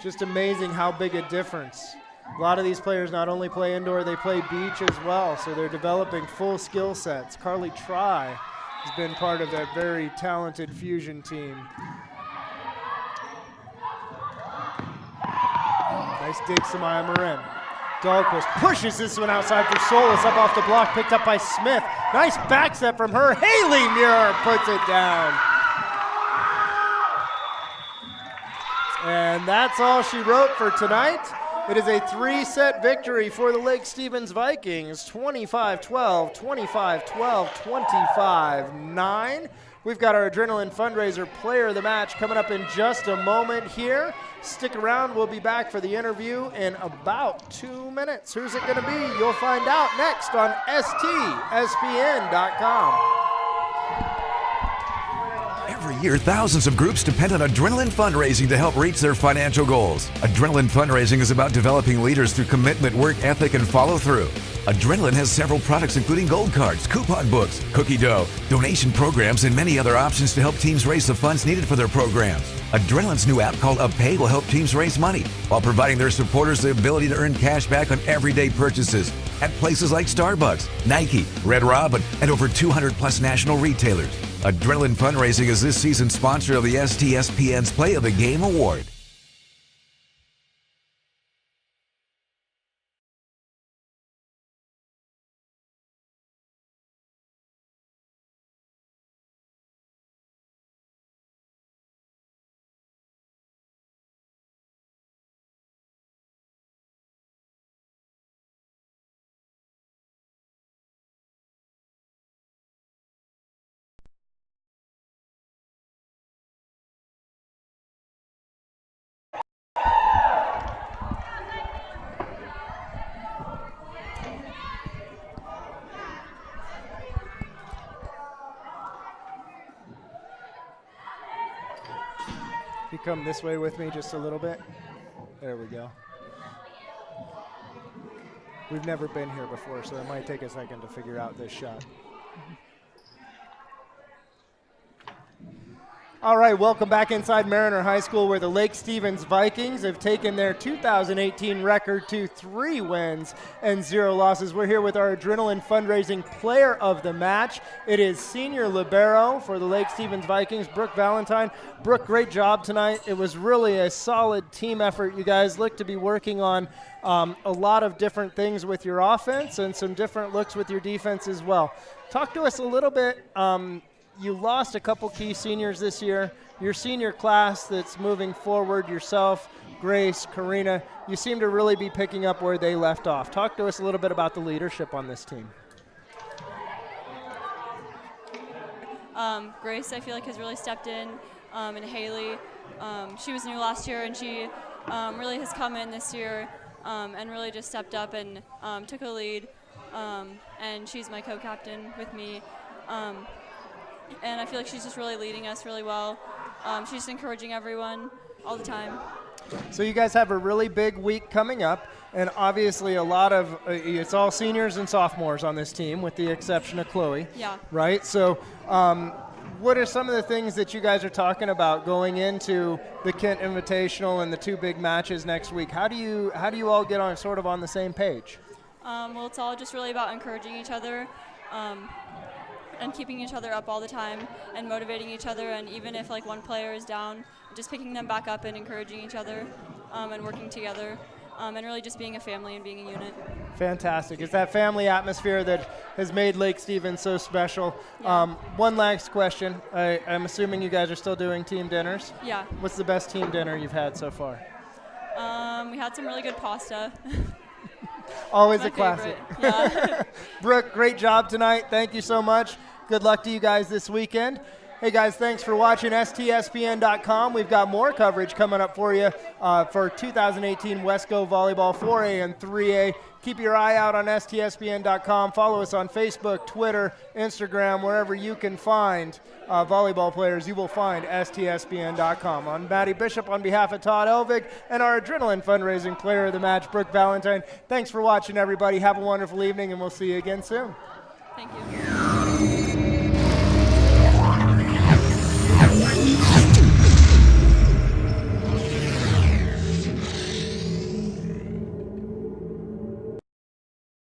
Just amazing how big a difference. A lot of these players not only play indoor, they play beach as well, so they're developing full skill sets. Carly Try has been part of that very talented fusion team. Nice dig, Samaya Marin. Dahlquist pushes this one outside for Solis, up off the block, picked up by Smith. Nice back set from her. Haley Muir puts it down. And that's all she wrote for tonight. It is a 3-set victory for the Lake Stevens Vikings, 25-12, 25-12, 25-9. We've got our Adrenaline Fundraiser Player of the Match coming up in just a moment here. Stick around. We'll be back for the interview in about 2 minutes. Who's it going to be? You'll find out next on STSPN.com. Every year, thousands of groups depend on Adrenaline Fundraising to help reach their financial goals. Adrenaline Fundraising is about developing leaders through commitment, work ethic, and follow through. Adrenaline has several products including gold cards, coupon books, cookie dough, donation programs, and many other options to help teams raise the funds needed for their programs. Adrenaline's new app called UpPay will help teams raise money while providing their supporters the ability to earn cash back on everyday purchases at places like Starbucks, Nike, Red Robin, and over 200 plus national retailers. Adrenaline Fundraising is this season's sponsor of the STSPN's Play of the Game Award. You come this way with me just a little bit. There we go. We've never been here before, so it might take a second to figure out this shot. All right, welcome back inside Mariner High School, where the Lake Stevens Vikings have taken their 2018 record to 3 wins and 0 losses. We're here with our Adrenaline Fundraising Player of the Match. It is senior libero for the Lake Stevens Vikings, Brooke Valentine. Brooke, great job tonight. It was really a solid team effort. You guys look to be working on a lot of different things with your offense and some different looks with your defense as well. Talk to us a little bit. You lost a couple key seniors this year. Your senior class that's moving forward, yourself, Grace, Karina, you seem to really be picking up where they left off. Talk to us a little bit about the leadership on this team. Grace, I feel like, has really stepped in, and Haley, she was new last year, and she really has come in this year and really just stepped up and took a lead, and she's my co-captain with me. And I feel like she's just really leading us really well. She's just encouraging everyone all the time. So you guys have a really big week coming up, and obviously a lot of, it's all seniors and sophomores on this team with the exception of Chloe. Yeah. Right? So what are some of the things that you guys are talking about going into the Kent Invitational and the 2 big matches next week? How do you all get on sort of on the same page? Well, it's all just really about encouraging each other. And keeping each other up all the time and motivating each other, and even if like one player is down, just picking them back up and encouraging each other and working together and really just being a family and being a unit. Fantastic. It's that family atmosphere that has made Lake Stevens so special. Yeah. One last question. I'm assuming you guys are still doing team dinners? Yeah. What's the best team dinner you've had so far? We had some really good pasta. Always My a classic. favorite. Yeah. Brooke, great job tonight. Thank you so much. Good luck to you guys this weekend. Hey guys, thanks for watching STSPN.com. We've got more coverage coming up for you for 2018 Wesco Volleyball 4A and 3A. Keep your eye out on STSPN.com. Follow us on Facebook, Twitter, Instagram, wherever you can find volleyball players, you will find STSPN.com. On Maddie Bishop, on behalf of Todd Elvig and our Adrenaline Fundraising Player of the Match, Brooke Valentine, thanks for watching, everybody. Have a wonderful evening, and we'll see you again soon. Thank you.